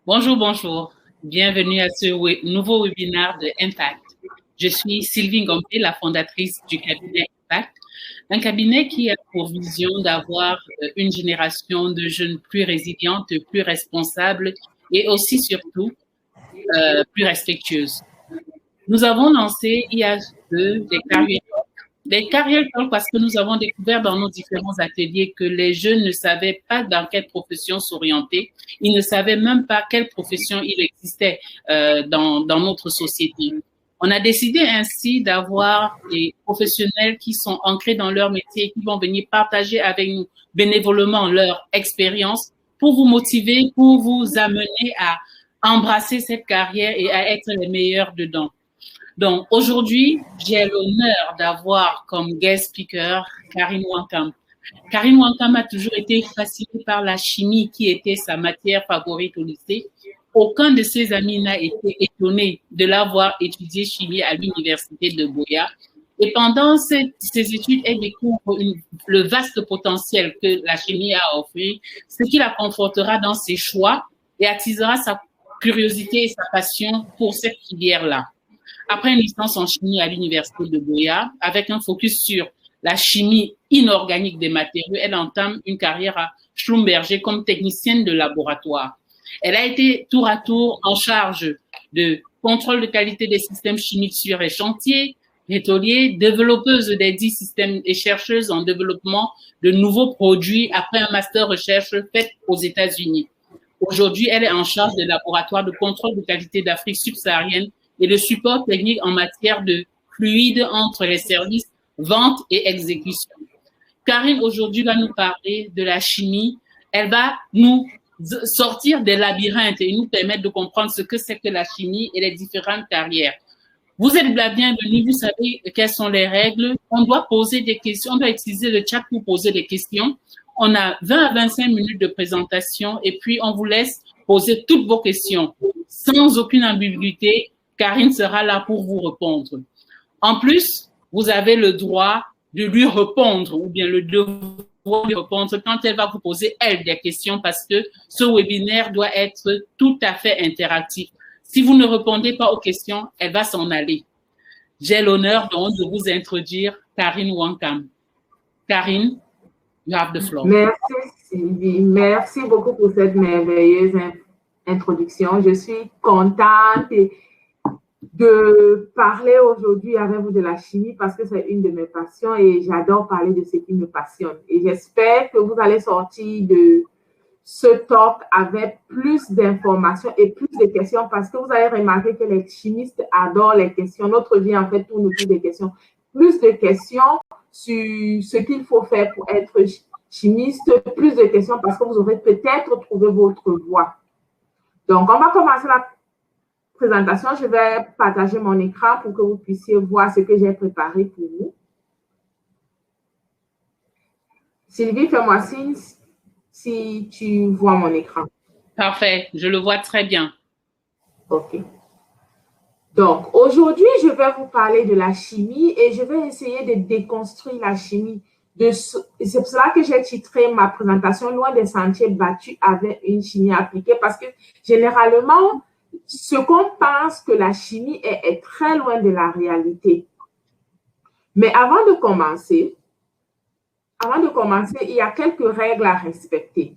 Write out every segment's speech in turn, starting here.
Bonjour, bonjour. Bienvenue à ce nouveau webinaire de Impact. Je suis Sylvie Ngompé, la fondatrice du cabinet Impact, un cabinet qui a pour vision d'avoir une génération de jeunes plus résilientes, plus responsables et aussi surtout plus respectueuses. Nous avons lancé il y a des carrières parce que nous avons découvert dans nos différents ateliers que les jeunes ne savaient pas dans quelle profession s'orienter. Ils ne savaient même pas quelle profession il existait dans notre société. On a décidé ainsi d'avoir des professionnels qui sont ancrés dans leur métier et qui vont venir partager avec nous bénévolement leur expérience pour vous motiver, pour vous amener à embrasser cette carrière et à être les meilleurs dedans. Donc, aujourd'hui, j'ai l'honneur d'avoir comme guest speaker Karine Wankam. Karine Wankam a toujours été fascinée par la chimie qui était sa matière favorite au lycée. Aucun de ses amis n'a été étonné de l'avoir étudié chimie à l'université de Boya. Et pendant ses études, elle découvre le vaste potentiel que la chimie a à offrir, ce qui la confortera dans ses choix et attisera sa curiosité et sa passion pour cette filière-là. Après une licence en chimie à l'université de Boya, avec un focus sur la chimie inorganique des matériaux, elle entame une carrière à Schlumberger comme technicienne de laboratoire. Elle a été tour à tour en charge de contrôle de qualité des systèmes chimiques sur les chantiers pétroliers, développeuse des 10 systèmes et chercheuse en développement de nouveaux produits après un master recherche fait aux États-Unis. Aujourd'hui, elle est en charge des laboratoires de contrôle de qualité d'Afrique subsaharienne et le support technique en matière de fluide entre les services vente et exécution. Karine, aujourd'hui, va nous parler de la chimie. Elle va nous sortir des labyrinthes et nous permettre de comprendre ce que c'est que la chimie et les différentes carrières. Vous êtes la bienvenue, vous savez quelles sont les règles. On doit poser des questions, on doit utiliser le chat pour poser des questions. On a 20 à 25 minutes de présentation et puis on vous laisse poser toutes vos questions sans aucune ambiguïté. Karine sera là pour vous répondre. En plus, vous avez le droit de lui répondre ou bien le devoir de lui répondre quand elle va vous poser, elle, des questions parce que ce webinaire doit être tout à fait interactif. Si vous ne répondez pas aux questions, elle va s'en aller. J'ai l'honneur donc de vous introduire Karine Wankam. Karine, you have the floor. Merci Sylvie, merci beaucoup pour cette merveilleuse introduction. Je suis contente de parler aujourd'hui avec vous de la chimie parce que c'est une de mes passions et j'adore parler de ce qui me passionne. Et j'espère que vous allez sortir de ce talk avec plus d'informations et plus de questions parce que vous allez remarquer que les chimistes adorent les questions. Notre vie, en fait, tourne autour des questions. Plus de questions sur ce qu'il faut faire pour être chimiste, plus de questions parce que vous aurez peut-être trouvé votre voie. Donc, on va commencer la présentation. Je vais partager mon écran pour que vous puissiez voir ce que j'ai préparé pour vous. Sylvie, fais-moi signe si tu vois mon écran. Parfait, je le vois très bien. OK. Donc, aujourd'hui, je vais vous parler de la chimie et je vais essayer de déconstruire la chimie. C'est pour cela que j'ai titré ma présentation « Loin des sentiers battus avec une chimie appliquée » parce que généralement, ce qu'on pense que la chimie est très loin de la réalité. Mais avant de commencer, il y a quelques règles à respecter.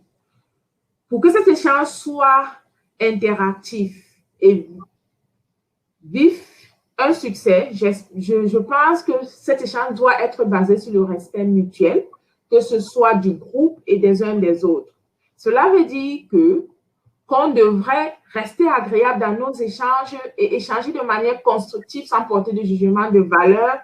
Pour que cet échange soit interactif et vif, un succès, je pense que cet échange doit être basé sur le respect mutuel, que ce soit du groupe et des uns des autres. Cela veut dire qu'on devrait rester agréable dans nos échanges et échanger de manière constructive sans porter de jugement de valeur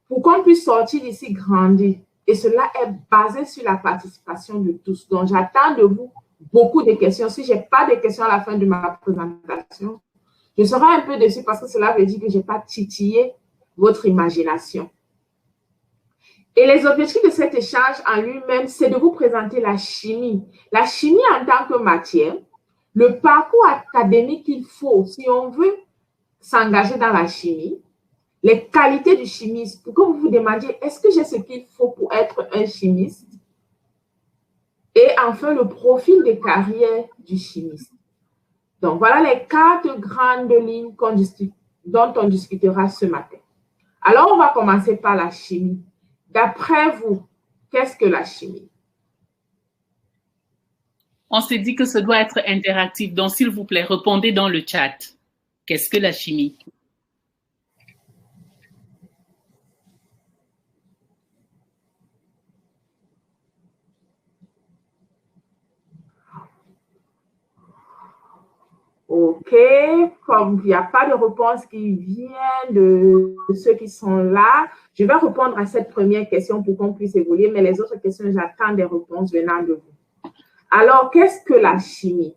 pour qu'on puisse sortir d'ici grandi. Et cela est basé sur la participation de tous. Donc, j'attends de vous beaucoup de questions. Si je n'ai pas de questions à la fin de ma présentation, je serai un peu déçue parce que cela veut dire que je n'ai pas titillé votre imagination. Et les objectifs de cet échange en lui-même, c'est de vous présenter la chimie. La chimie en tant que matière, le parcours académique qu'il faut si on veut s'engager dans la chimie, les qualités du chimiste, pour que vous vous demandiez, est-ce que j'ai ce qu'il faut pour être un chimiste? Et enfin, le profil de carrière du chimiste. Donc, voilà les 4 grandes lignes dont on discutera ce matin. Alors, on va commencer par la chimie. D'après vous, qu'est-ce que la chimie? On s'est dit que ce doit être interactif. Donc, s'il vous plaît, répondez dans le chat. Qu'est-ce que la chimie? OK, comme il n'y a pas de réponse qui vient de ceux qui sont là, je vais répondre à cette première question pour qu'on puisse évoluer, mais les autres questions, j'attends des réponses venant de vous. Alors, qu'est-ce que la chimie?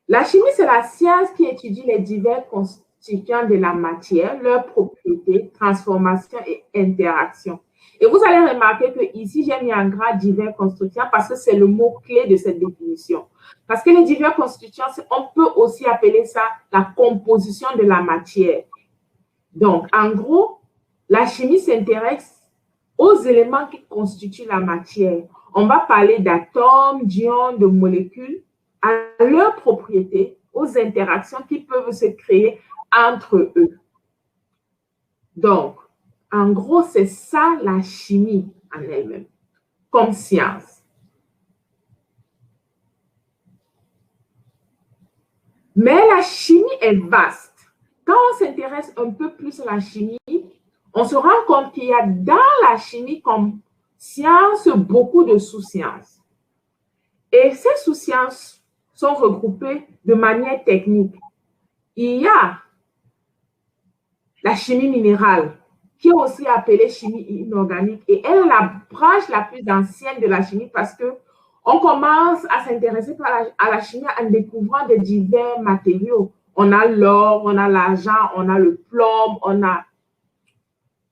La chimie, c'est la science qui étudie les divers constituants de la matière, leurs propriétés, transformations et interactions. Et vous allez remarquer que ici, j'ai mis en gras divers constituants parce que c'est le mot-clé de cette définition. Parce que les divers constituants, on peut aussi appeler ça la composition de la matière. Donc, en gros, la chimie s'intéresse aux éléments qui constituent la matière. On va parler d'atomes, d'ions, de molécules, à leurs propriétés, aux interactions qui peuvent se créer entre eux. Donc, en gros, c'est ça la chimie en elle-même, comme science. Mais la chimie est vaste. Quand on s'intéresse un peu plus à la chimie, on se rend compte qu'il y a dans la chimie comme science beaucoup de sous-sciences. Et ces sous-sciences sont regroupées de manière technique. Il y a la chimie minérale, qui est aussi appelée chimie inorganique, et elle est la branche la plus ancienne de la chimie parce que on commence à s'intéresser à la chimie en découvrant de divers matériaux. On a l'or, on a l'argent, on a le plomb, on a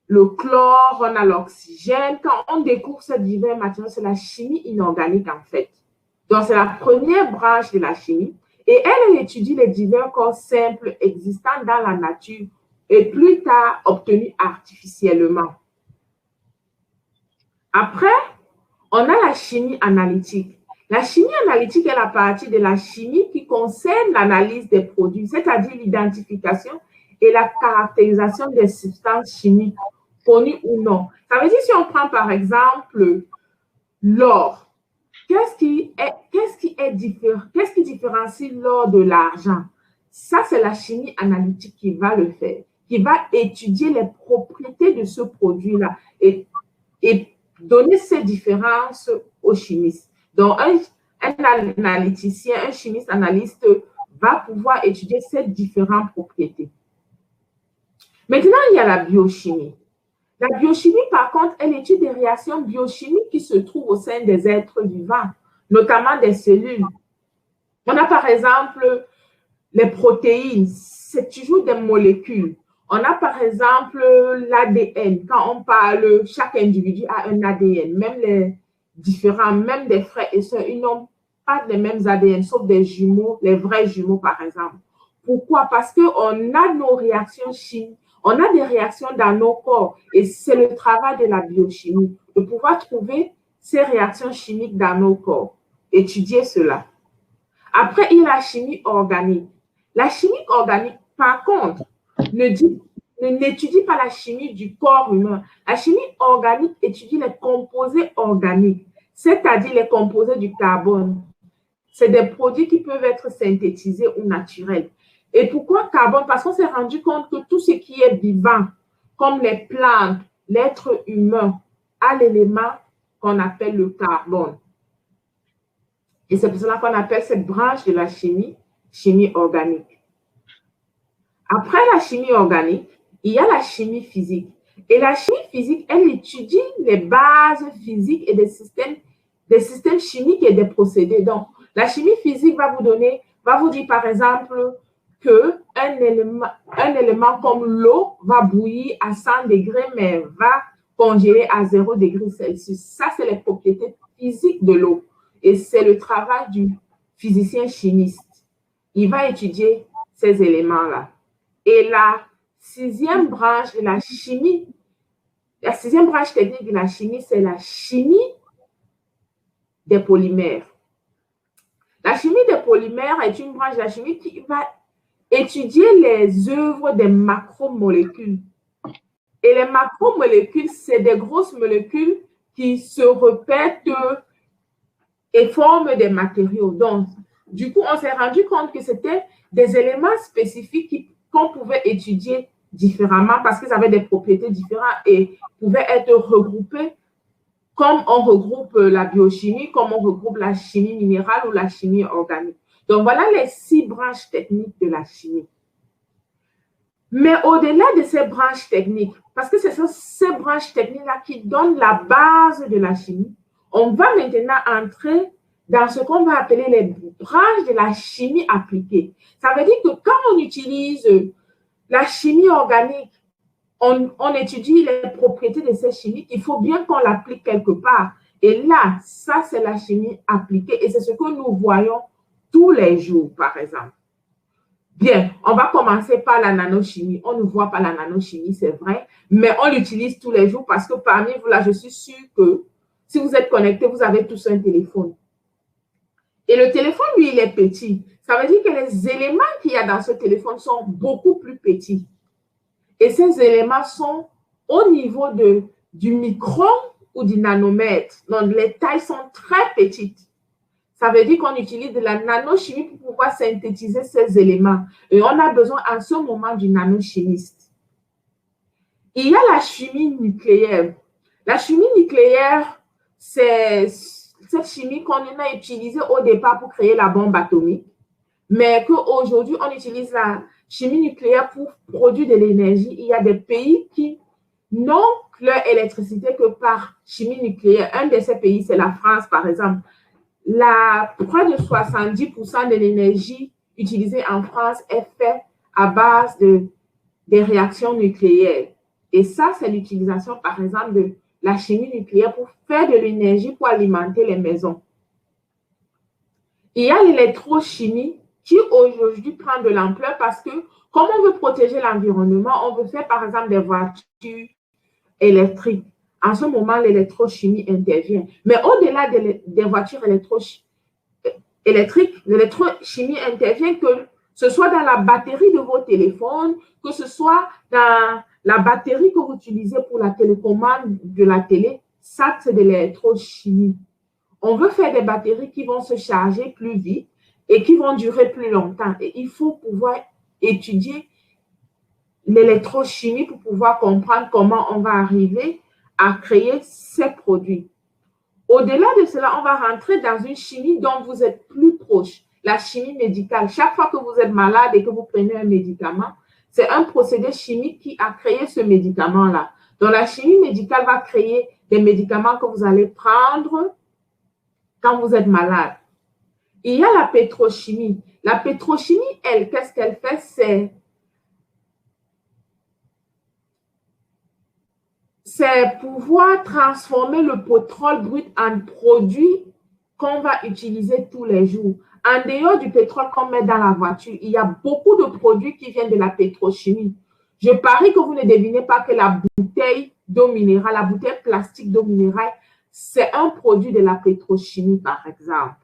le chlore, on a l'oxygène. Quand on découvre ces divers matériaux, c'est la chimie inorganique en fait. Donc, c'est la première branche de la chimie. Et elle étudie les divers corps simples existants dans la nature et plus tard obtenus artificiellement. Après, on a la chimie analytique. La chimie analytique est la partie de la chimie qui concerne l'analyse des produits, c'est-à-dire l'identification et la caractérisation des substances chimiques, connues ou non. Ça veut dire si on prend par exemple l'or, qu'est-ce qui différencie l'or de l'argent? Ça, c'est la chimie analytique qui va le faire, qui va étudier les propriétés de ce produit-là et donner ces différences aux chimistes. Donc, un analyticien, un chimiste analyste va pouvoir étudier ces différentes propriétés. Maintenant, il y a la biochimie. La biochimie, par contre, elle étudie des réactions biochimiques qui se trouvent au sein des êtres vivants, notamment des cellules. On a par exemple les protéines, c'est toujours des molécules. On a par exemple l'ADN. Quand on parle, chaque individu a un ADN. Même les différents, même des frères et sœurs, ils n'ont pas les mêmes ADN, sauf des jumeaux, les vrais jumeaux par exemple. Pourquoi? Parce qu'on a nos réactions chimiques. On a des réactions dans nos corps et c'est le travail de la biochimie, de pouvoir trouver ces réactions chimiques dans nos corps, étudier cela. Après, il y a la chimie organique. La chimie organique, par contre, n'étudie pas la chimie du corps humain. La chimie organique étudie les composés organiques, c'est-à-dire les composés du carbone. C'est des produits qui peuvent être synthétisés ou naturels. Et pourquoi carbone? Parce qu'on s'est rendu compte que tout ce qui est vivant, comme les plantes, l'être humain, a l'élément qu'on appelle le carbone. Et c'est pour cela qu'on appelle cette branche de la chimie, chimie organique. Après la chimie organique, il y a la chimie physique. Et la chimie physique, elle étudie les bases physiques et des systèmes chimiques et des procédés. Donc, la chimie physique va vous dire par exemple qu'un élément comme l'eau va bouillir à 100 degrés, mais va congeler à 0 degré Celsius. Ça, c'est les propriétés physiques de l'eau. Et c'est le travail du physicien chimiste. Il va étudier ces éléments-là. Et la sixième branche de la chimie, la sixième branche technique de la chimie, c'est la chimie des polymères. La chimie des polymères est une branche de la chimie qui va étudier les œuvres des macromolécules. Et les macromolécules, c'est des grosses molécules qui se répètent et forment des matériaux. Donc, du coup, on s'est rendu compte que c'était des éléments spécifiques qu'on pouvait étudier différemment parce qu'ils avaient des propriétés différentes et pouvaient être regroupés comme on regroupe la biochimie, comme on regroupe la chimie minérale ou la chimie organique. Donc, voilà les 6 branches techniques de la chimie. Mais au-delà de ces branches techniques, parce que ce sont ces branches techniques-là qui donnent la base de la chimie, on va maintenant entrer dans ce qu'on va appeler les branches de la chimie appliquée. Ça veut dire que quand on utilise la chimie organique, on étudie les propriétés de ces chimiques, il faut bien qu'on l'applique quelque part. Et là, ça, c'est la chimie appliquée et c'est ce que nous voyons tous les jours, par exemple. Bien, on va commencer par la nanochimie. On ne voit pas la nanochimie, c'est vrai, mais on l'utilise tous les jours parce que parmi vous, là, je suis sûre que si vous êtes connectés, vous avez tous un téléphone. Et le téléphone, lui, il est petit. Ça veut dire que les éléments qu'il y a dans ce téléphone sont beaucoup plus petits. Et ces éléments sont au niveau du micron ou du nanomètre. Donc, les tailles sont très petites. Ça veut dire qu'on utilise de la nanochimie pour pouvoir synthétiser ces éléments. Et on a besoin en ce moment du nanochimiste. Il y a la chimie nucléaire. La chimie nucléaire, c'est cette chimie qu'on a utilisée au départ pour créer la bombe atomique, mais qu'aujourd'hui, on utilise la chimie nucléaire pour produire de l'énergie. Il y a des pays qui n'ont leur électricité que par chimie nucléaire. Un de ces pays, c'est la France, par exemple. Près de 70% de l'énergie utilisée en France est faite à base des réactions nucléaires. Et ça, c'est l'utilisation, par exemple, de la chimie nucléaire pour faire de l'énergie pour alimenter les maisons. Il y a l'électrochimie qui aujourd'hui prend de l'ampleur parce que comme on veut protéger l'environnement, on veut faire, par exemple, des voitures électriques. En ce moment, l'électrochimie intervient. Mais au-delà des voitures électriques, l'électrochimie intervient que ce soit dans la batterie de vos téléphones, que ce soit dans la batterie que vous utilisez pour la télécommande de la télé. Ça, c'est de l'électrochimie. On veut faire des batteries qui vont se charger plus vite et qui vont durer plus longtemps. Et il faut pouvoir étudier l'électrochimie pour pouvoir comprendre comment on va arriver à créer ces produits. Au-delà de cela, on va rentrer dans une chimie dont vous êtes plus proche, la chimie médicale. Chaque fois que vous êtes malade et que vous prenez un médicament, c'est un procédé chimique qui a créé ce médicament-là. Donc, la chimie médicale va créer des médicaments que vous allez prendre quand vous êtes malade. Il y a la pétrochimie. La pétrochimie, elle, qu'est-ce qu'elle fait? C'est pouvoir transformer le pétrole brut en produit qu'on va utiliser tous les jours. En dehors du pétrole qu'on met dans la voiture, il y a beaucoup de produits qui viennent de la pétrochimie. Je parie que vous ne devinez pas que la bouteille d'eau minérale, la bouteille plastique d'eau minérale, c'est un produit de la pétrochimie, par exemple.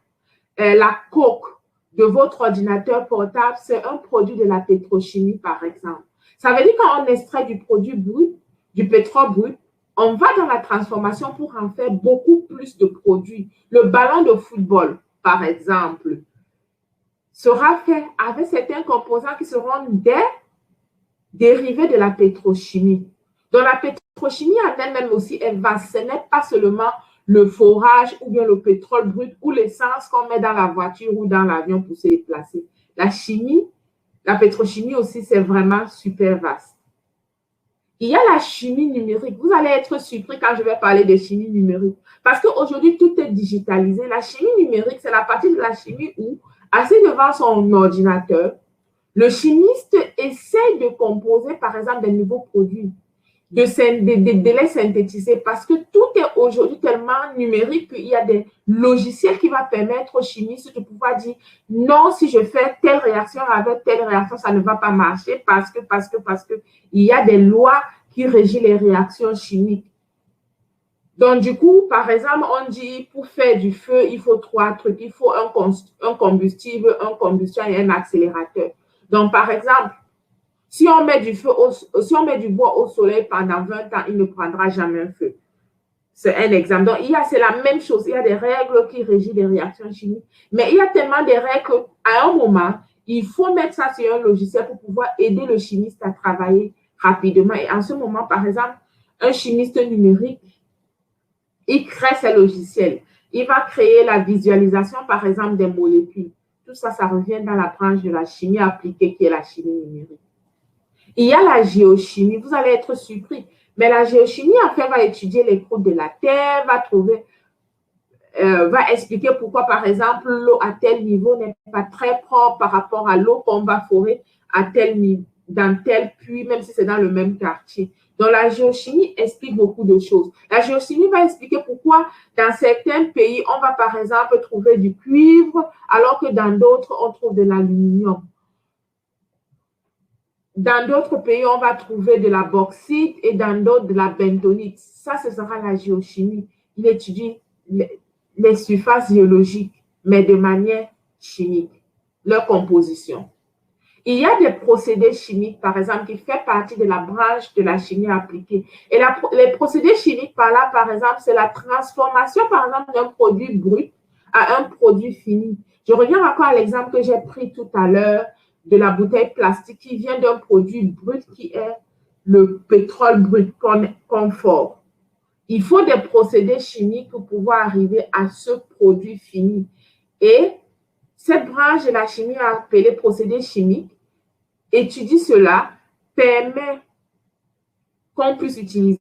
La coque de votre ordinateur portable, c'est un produit de la pétrochimie, par exemple. Ça veut dire qu'on extrait du produit brut, du pétrole brut, on va dans la transformation pour en faire beaucoup plus de produits. Le ballon de football, par exemple, sera fait avec certains composants qui seront des dérivés de la pétrochimie. Donc, la pétrochimie en elle-même aussi, ce n'est pas seulement le forage ou bien le pétrole brut ou l'essence qu'on met dans la voiture ou dans l'avion pour se déplacer. La chimie, la pétrochimie aussi, c'est vraiment super vaste. Il y a la chimie numérique. Vous allez être surpris quand je vais parler de chimie numérique. Parce qu'aujourd'hui, tout est digitalisé. La chimie numérique, c'est la partie de la chimie où, assis devant son ordinateur, le chimiste essaie de composer, par exemple, des nouveaux produits, de les synthétiser. Parce que tout est aujourd'hui tellement numérique qu'il y a des logiciels qui vont permettre aux chimistes de pouvoir dire non, si je fais telle réaction avec telle réaction, ça ne va pas marcher parce que il y a des lois qui régissent les réactions chimiques. Donc, du coup, par exemple, on dit pour faire du feu, il faut 3 trucs. Il faut un combustible, un combustion et un accélérateur. Donc, par exemple, si on met si on met du bois au soleil pendant 20 ans, il ne prendra jamais un feu. C'est un exemple. Donc, c'est la même chose. Il y a des règles qui régissent les réactions chimiques. Mais il y a tellement de règles qu'à un moment, il faut mettre ça sur un logiciel pour pouvoir aider le chimiste à travailler rapidement. Et en ce moment, par exemple, un chimiste numérique, il crée ses logiciels. Il va créer la visualisation, par exemple, des molécules. Tout ça, ça revient dans la branche de la chimie appliquée qui est la chimie numérique. Il y a la géochimie. Vous allez être surpris. Mais la géochimie, en fait, va étudier les croûtes de la Terre, va expliquer pourquoi, par exemple, l'eau à tel niveau n'est pas très propre par rapport à l'eau qu'on va forer à tel niveau, dans tel puits, même si c'est dans le même quartier. Donc, la géochimie explique beaucoup de choses. La géochimie va expliquer pourquoi, dans certains pays, on va, par exemple, trouver du cuivre, alors que dans d'autres, on trouve de l'aluminium. Dans d'autres pays, on va trouver de la bauxite et dans d'autres, de la bentonite. Ça, ce sera la géochimie. Il étudie les surfaces géologiques, mais de manière chimique, leur composition. Il y a des procédés chimiques, par exemple, qui font partie de la branche de la chimie appliquée. Et les procédés chimiques, par là, par exemple, c'est la transformation, par exemple, d'un produit brut à un produit fini. Je reviens encore à l'exemple que j'ai pris tout à l'heure de la bouteille plastique qui vient d'un produit brut qui est le pétrole brut confort. Il faut des procédés chimiques pour pouvoir arriver à ce produit fini. Et cette branche de la chimie appelée procédés chimiques étudie cela, permet qu'on puisse utiliser.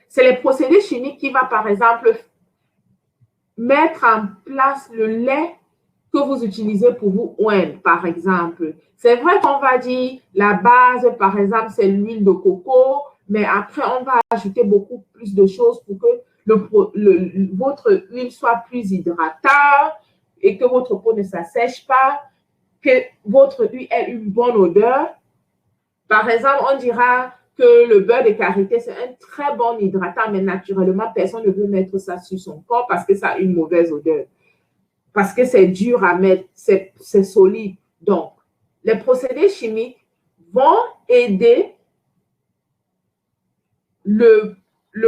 C'est les procédés chimiques qui vont, par exemple, mettre en place le lait que vous utilisez pour vous oindre, par exemple. C'est vrai qu'on va dire la base, par exemple, c'est l'huile de coco, mais après, on va ajouter beaucoup plus de choses pour que votre huile soit plus hydratante et que votre peau ne s'assèche pas, que votre huile ait une bonne odeur. Par exemple, on dira que le beurre de karité, c'est un très bon hydratant, mais naturellement, personne ne veut mettre ça sur son corps parce que ça a une mauvaise odeur. Parce que c'est dur à mettre, c'est solide. Donc, les procédés chimiques vont aider le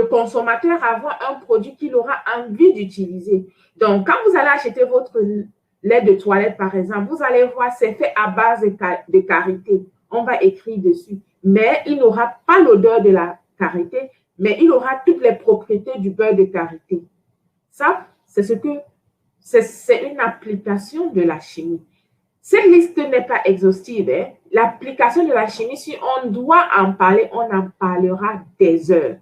consommateur à avoir un produit qu'il aura envie d'utiliser. Donc, quand vous allez acheter votre lait de toilette, par exemple, vous allez voir, c'est fait à base de karité. On va écrire dessus. Mais il n'aura pas l'odeur de la karité, mais il aura toutes les propriétés du beurre de karité. Ça, c'est une application de la chimie. Cette liste n'est pas exhaustive. Hein? L'application de la chimie, si on doit en parler, on en parlera des heures.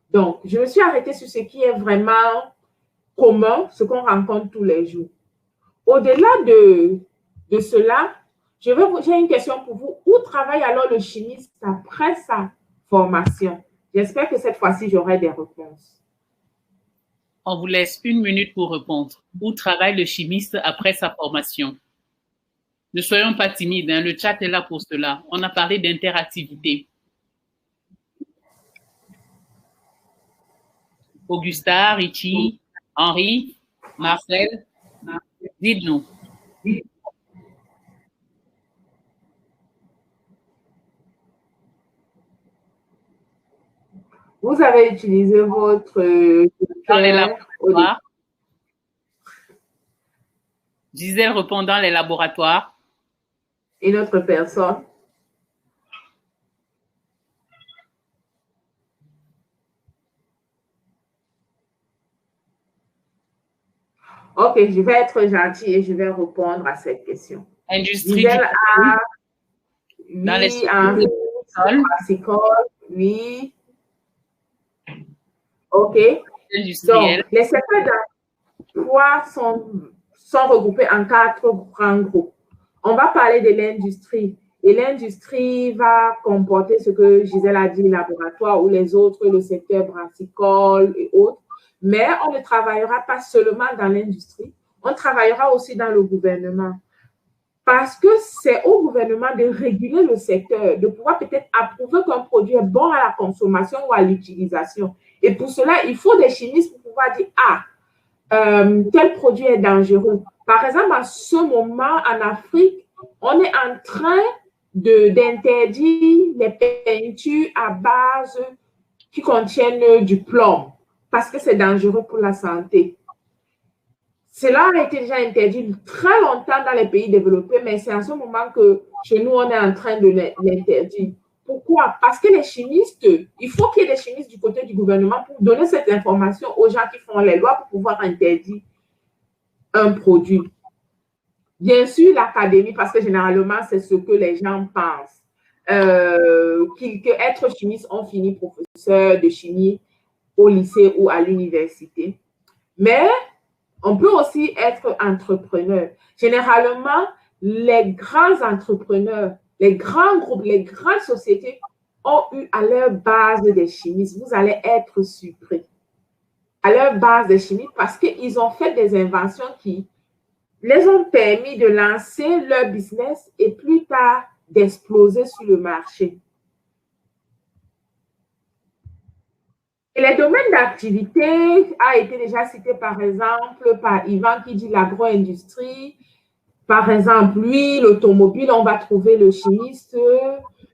Donc, je me suis arrêtée sur ce qui est vraiment commun, ce qu'on rencontre tous les jours. Au-delà de cela, j'ai une question pour vous. Où travaille alors le chimiste après sa formation? J'espère que cette fois-ci, j'aurai des réponses. On vous laisse 1 minute pour répondre. Où travaille le chimiste après sa formation? Ne soyons pas timides, hein? Le chat est là pour cela. On a parlé d'interactivité. Augusta, Richie, Henri, Marcel, dites-nous. Vous avez utilisé votre dans les laboratoires. Gisèle répond dans les laboratoires. Une autre personne. Ok, je vais être gentille et je vais répondre à cette question. Industrie. Gisèle a, dans les oui. Ok. Industriel. Donc, les secteurs d'emploi sont regroupés en 4 grands groupes. On va parler de l'industrie. Et l'industrie va comporter ce que Gisèle a dit, laboratoire ou les autres, le secteur brassicole et autres. Mais on ne travaillera pas seulement dans l'industrie, on travaillera aussi dans le gouvernement. Parce que c'est au gouvernement de réguler le secteur, de pouvoir peut-être approuver qu'un produit est bon à la consommation ou à l'utilisation. Et pour cela, il faut des chimistes pour pouvoir dire, tel produit est dangereux. Par exemple, à ce moment, en Afrique, on est en train d'interdire les peintures à base qui contiennent du plomb parce que c'est dangereux pour la santé. Cela a été déjà interdit très longtemps dans les pays développés, mais c'est en ce moment que chez nous, on est en train de l'interdire. Pourquoi? Parce que les chimistes, il faut qu'il y ait des chimistes du côté du gouvernement pour donner cette information aux gens qui font les lois pour pouvoir interdire un produit. Bien sûr, l'académie, parce que généralement, c'est ce que les gens pensent. Qu'être chimiste, on finit professeur de chimie au lycée ou à l'université. Mais on peut aussi être entrepreneur. Généralement, les grands entrepreneurs, les grands groupes, les grandes sociétés ont eu à leur base des chimistes. Vous allez être surpris. À leur base des chimistes parce qu'ils ont fait des inventions qui les ont permis de lancer leur business et plus tard d'exploser sur le marché. Et les domaines d'activité a été déjà cité par exemple par Yvan qui dit l'agro-industrie. Par exemple, lui, l'automobile, on va trouver le chimiste.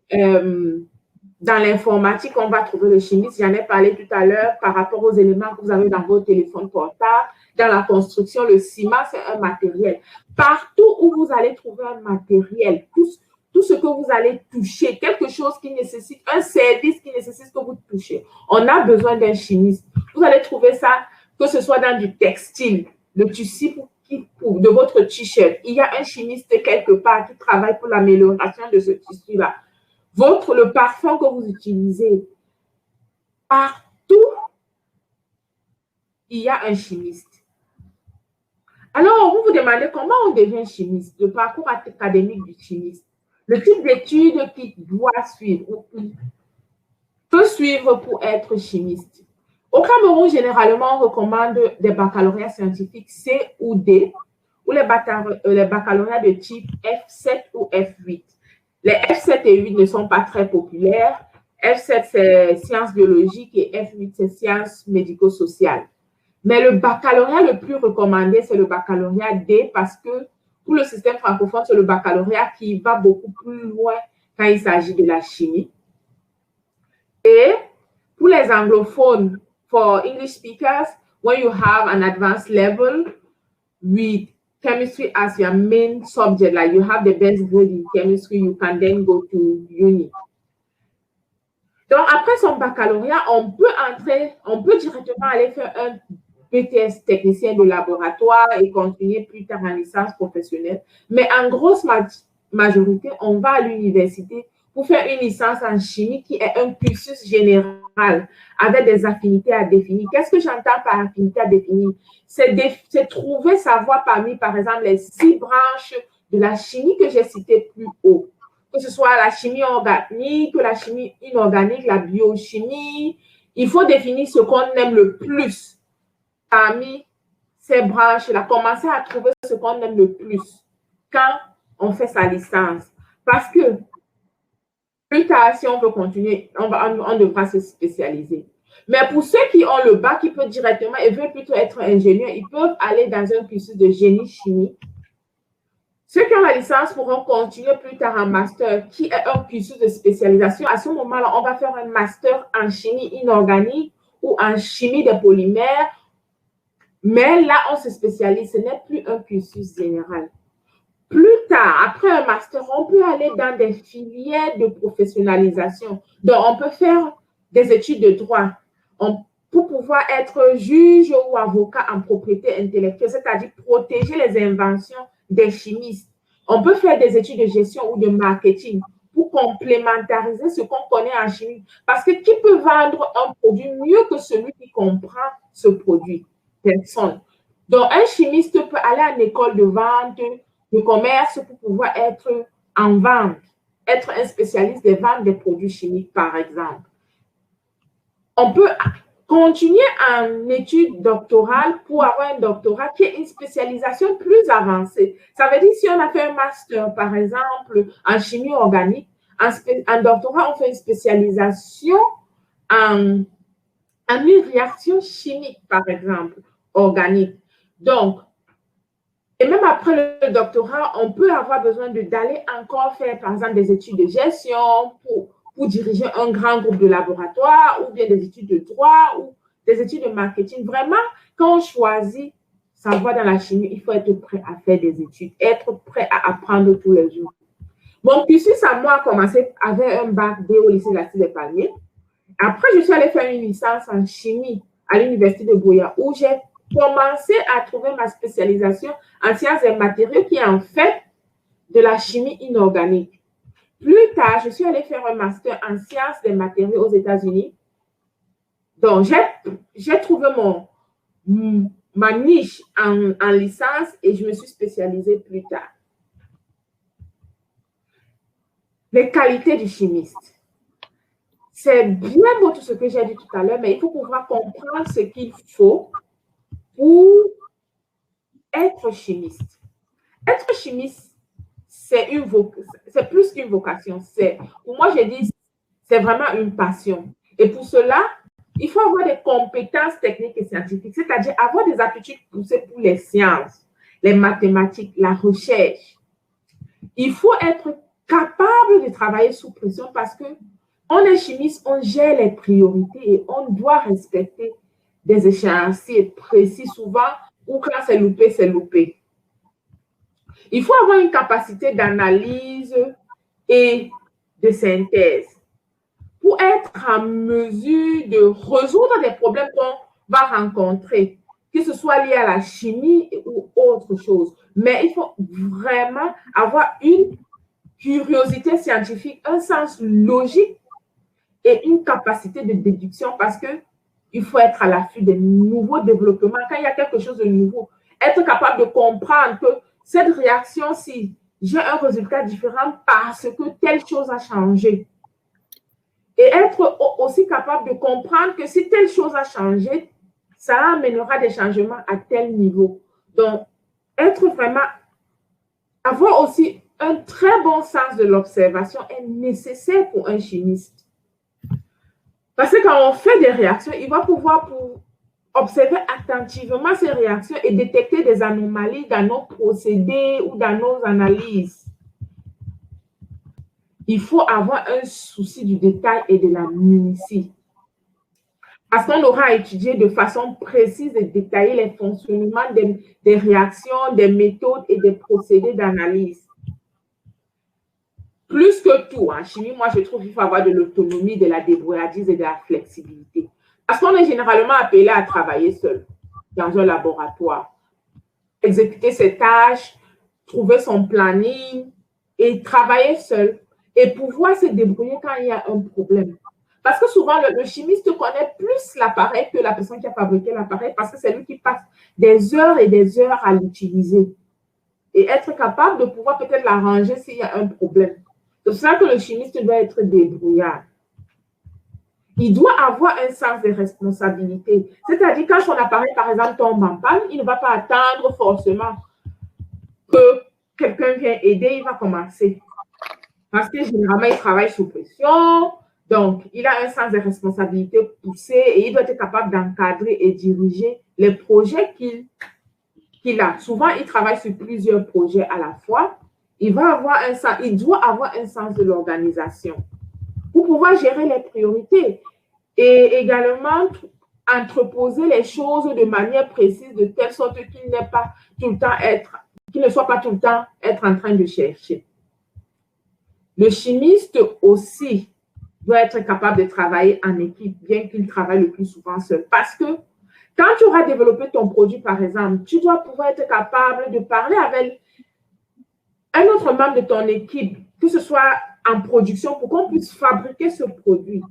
Dans l'informatique, on va trouver le chimiste. J'en ai parlé tout à l'heure par rapport aux éléments que vous avez dans vos téléphones portables. Dans la construction, le ciment, c'est un matériel. Partout où vous allez trouver un matériel, tout ce que vous allez toucher, quelque chose qui nécessite, un service qui nécessite que vous touchez, on a besoin d'un chimiste. Vous allez trouver ça, que ce soit dans du textile, le tissu de votre t-shirt. Il y a un chimiste quelque part qui travaille pour l'amélioration de ce tissu-là. Le parfum que vous utilisez, partout, il y a un chimiste. Alors, vous vous demandez comment on devient chimiste, le parcours académique du chimiste, le type d'études qu'il doit suivre ou qu'il peut suivre pour être chimiste. Au Cameroun, généralement, on recommande des baccalauréats scientifiques C ou D ou les baccalauréats de type F7 ou F8. Les F7 et 8 ne sont pas très populaires. F7, c'est sciences biologiques et F8, c'est sciences médico-sociales. Mais le baccalauréat le plus recommandé, c'est le baccalauréat D parce que pour le système francophone, c'est le baccalauréat qui va beaucoup plus loin quand il s'agit de la chimie. Et pour les anglophones, for English speakers, when you have an advanced level with chemistry as your main subject, like you have the best grade in chemistry, you can then go to uni. Donc, après son baccalauréat, on peut directement aller faire un BTS technicien de laboratoire et continuer plus tard en licence professionnelle. Mais en grosse majorité, on va à l'université pour faire une licence en chimie qui est un cursus général avec des affinités à définir. Qu'est-ce que j'entends par affinité à définir? C'est trouver sa voie parmi, par exemple, les 6 branches de la chimie que j'ai citées plus haut. Que ce soit la chimie organique, la chimie inorganique, la biochimie. Il faut définir ce qu'on aime le plus parmi ces branches-là. Commencer à trouver ce qu'on aime le plus quand on fait sa licence. Parce que plus tard, si on veut continuer, on devra se spécialiser. Mais pour ceux qui ont le bac, qui peuvent directement et veulent plutôt être ingénieurs, ils peuvent aller dans un cursus de génie chimique. Ceux qui ont la licence pourront continuer plus tard en master, qui est un cursus de spécialisation. À ce moment-là, on va faire un master en chimie inorganique ou en chimie des polymères. Mais là, on se spécialise. Ce n'est plus un cursus général. Plus tard, après un master, on peut aller dans des filières de professionnalisation. Donc, on peut faire des études de droit pour pouvoir être juge ou avocat en propriété intellectuelle, c'est-à-dire protéger les inventions des chimistes. On peut faire des études de gestion ou de marketing pour complémentariser ce qu'on connaît en chimie. Parce que qui peut vendre un produit mieux que celui qui comprend ce produit? Personne. Donc, un chimiste peut aller en école de vente, de commerce pour pouvoir être en vente, être un spécialiste des ventes des produits chimiques, par exemple. On peut continuer en études doctorales pour avoir un doctorat qui est une spécialisation plus avancée. Ça veut dire si on a fait un master, par exemple, en chimie organique, en doctorat, on fait une spécialisation en en une réaction chimique, par exemple, organique. Donc, et même après le doctorat, on peut avoir besoin d'aller encore faire, par exemple, des études de gestion pour diriger un grand groupe de laboratoire ou bien des études de droit ou des études de marketing. Vraiment, quand on choisit sa voie dans la chimie, il faut être prêt à faire des études, être prêt à apprendre tous les jours. Mon cursus à moi a commencé avec un bac D au lycée de la Cité-des-Palmiers. Après, je suis allée faire une licence en chimie à l'université de Buea où j'ai commencé à trouver ma spécialisation en sciences des matériaux qui est en fait de la chimie inorganique. Plus tard, je suis allée faire un master en sciences des matériaux aux États-Unis. Donc, j'ai trouvé ma niche en licence et je me suis spécialisée plus tard. Les qualités du chimiste. C'est bien beau tout ce que j'ai dit tout à l'heure, mais il faut pouvoir comprendre ce qu'il faut pour être chimiste. Être chimiste, c'est plus qu'une vocation. Pour moi, j'ai dit, c'est vraiment une passion. Et pour cela, il faut avoir des compétences techniques et scientifiques, c'est-à-dire avoir des aptitudes poussées pour les sciences, les mathématiques, la recherche. Il faut être capable de travailler sous pression parce que on est chimiste, on gère les priorités et on doit respecter des échéanciers précis souvent ou quand c'est loupé, c'est loupé. Il faut avoir une capacité d'analyse et de synthèse pour être en mesure de résoudre des problèmes qu'on va rencontrer, que ce soit lié à la chimie ou autre chose. Mais il faut vraiment avoir une curiosité scientifique, un sens logique et une capacité de déduction parce qu'il faut être à l'affût des nouveaux développements. Quand il y a quelque chose de nouveau, être capable de comprendre que cette réaction-ci, j'ai un résultat différent parce que telle chose a changé. Et être aussi capable de comprendre que si telle chose a changé, ça amènera des changements à tel niveau. Donc, avoir aussi un très bon sens de l'observation est nécessaire pour un chimiste. Parce que quand on fait des réactions, il va pouvoir observer attentivement ces réactions et détecter des anomalies dans nos procédés ou dans nos analyses. Il faut avoir un souci du détail et de la minutie. Parce qu'on aura étudié de façon précise et détaillée les fonctionnements des réactions, des méthodes et des procédés d'analyse. Plus que tout, en chimie, moi, je trouve qu'il faut avoir de l'autonomie, de la débrouillardise et de la flexibilité. Parce qu'on est généralement appelé à travailler seul dans un laboratoire, exécuter ses tâches, trouver son planning et travailler seul et pouvoir se débrouiller quand il y a un problème. Parce que souvent, le chimiste connaît plus l'appareil que la personne qui a fabriqué l'appareil parce que c'est lui qui passe des heures et des heures à l'utiliser et être capable de pouvoir peut-être l'arranger s'il y a un problème. C'est pour ça que le chimiste doit être débrouillard. Il doit avoir un sens de responsabilité. C'est-à-dire, quand son appareil, par exemple, tombe en panne, il ne va pas attendre forcément que quelqu'un vienne aider, il va commencer. Parce que généralement, il travaille sous pression, donc il a un sens de responsabilité poussé et il doit être capable d'encadrer et diriger les projets qu'il a. Souvent, il travaille sur plusieurs projets à la fois. Il doit avoir un sens de l'organisation pour pouvoir gérer les priorités et également entreposer les choses de manière précise de telle sorte qu'il ne soit pas tout le temps être en train de chercher. Le chimiste aussi doit être capable de travailler en équipe, bien qu'il travaille le plus souvent seul. Parce que quand tu auras développé ton produit, par exemple, tu dois pouvoir être capable de parler avec un autre membre de ton équipe, que ce soit en production, pour qu'on puisse fabriquer ce produit.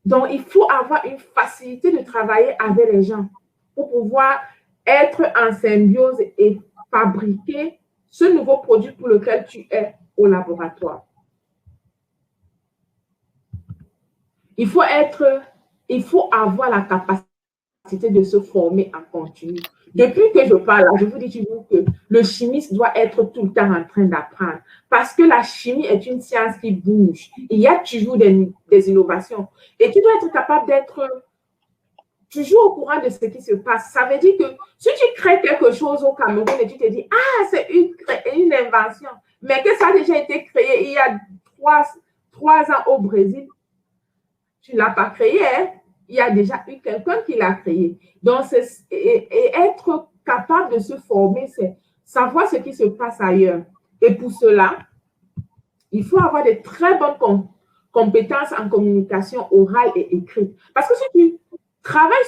Donc, il faut avoir une facilité de travailler avec les gens pour pouvoir être en symbiose et fabriquer ce nouveau produit pour lequel tu es au laboratoire. Il faut avoir la capacité de se former en continu. Depuis que je parle, je vous dis toujours que le chimiste doit être tout le temps en train d'apprendre parce que la chimie est une science qui bouge. Il y a toujours des innovations et tu dois être capable d'être toujours au courant de ce qui se passe. Ça veut dire que si tu crées quelque chose au Cameroun et tu te dis, ah, c'est une invention, mais que ça a déjà été créé il y a trois ans au Brésil, tu ne l'as pas créé, hein? Il y a déjà eu quelqu'un qui l'a créé. Donc, et être capable de se former, c'est savoir ce qui se passe ailleurs. Et pour cela, il faut avoir de très bonnes compétences en communication orale et écrite. Parce que si tu travailles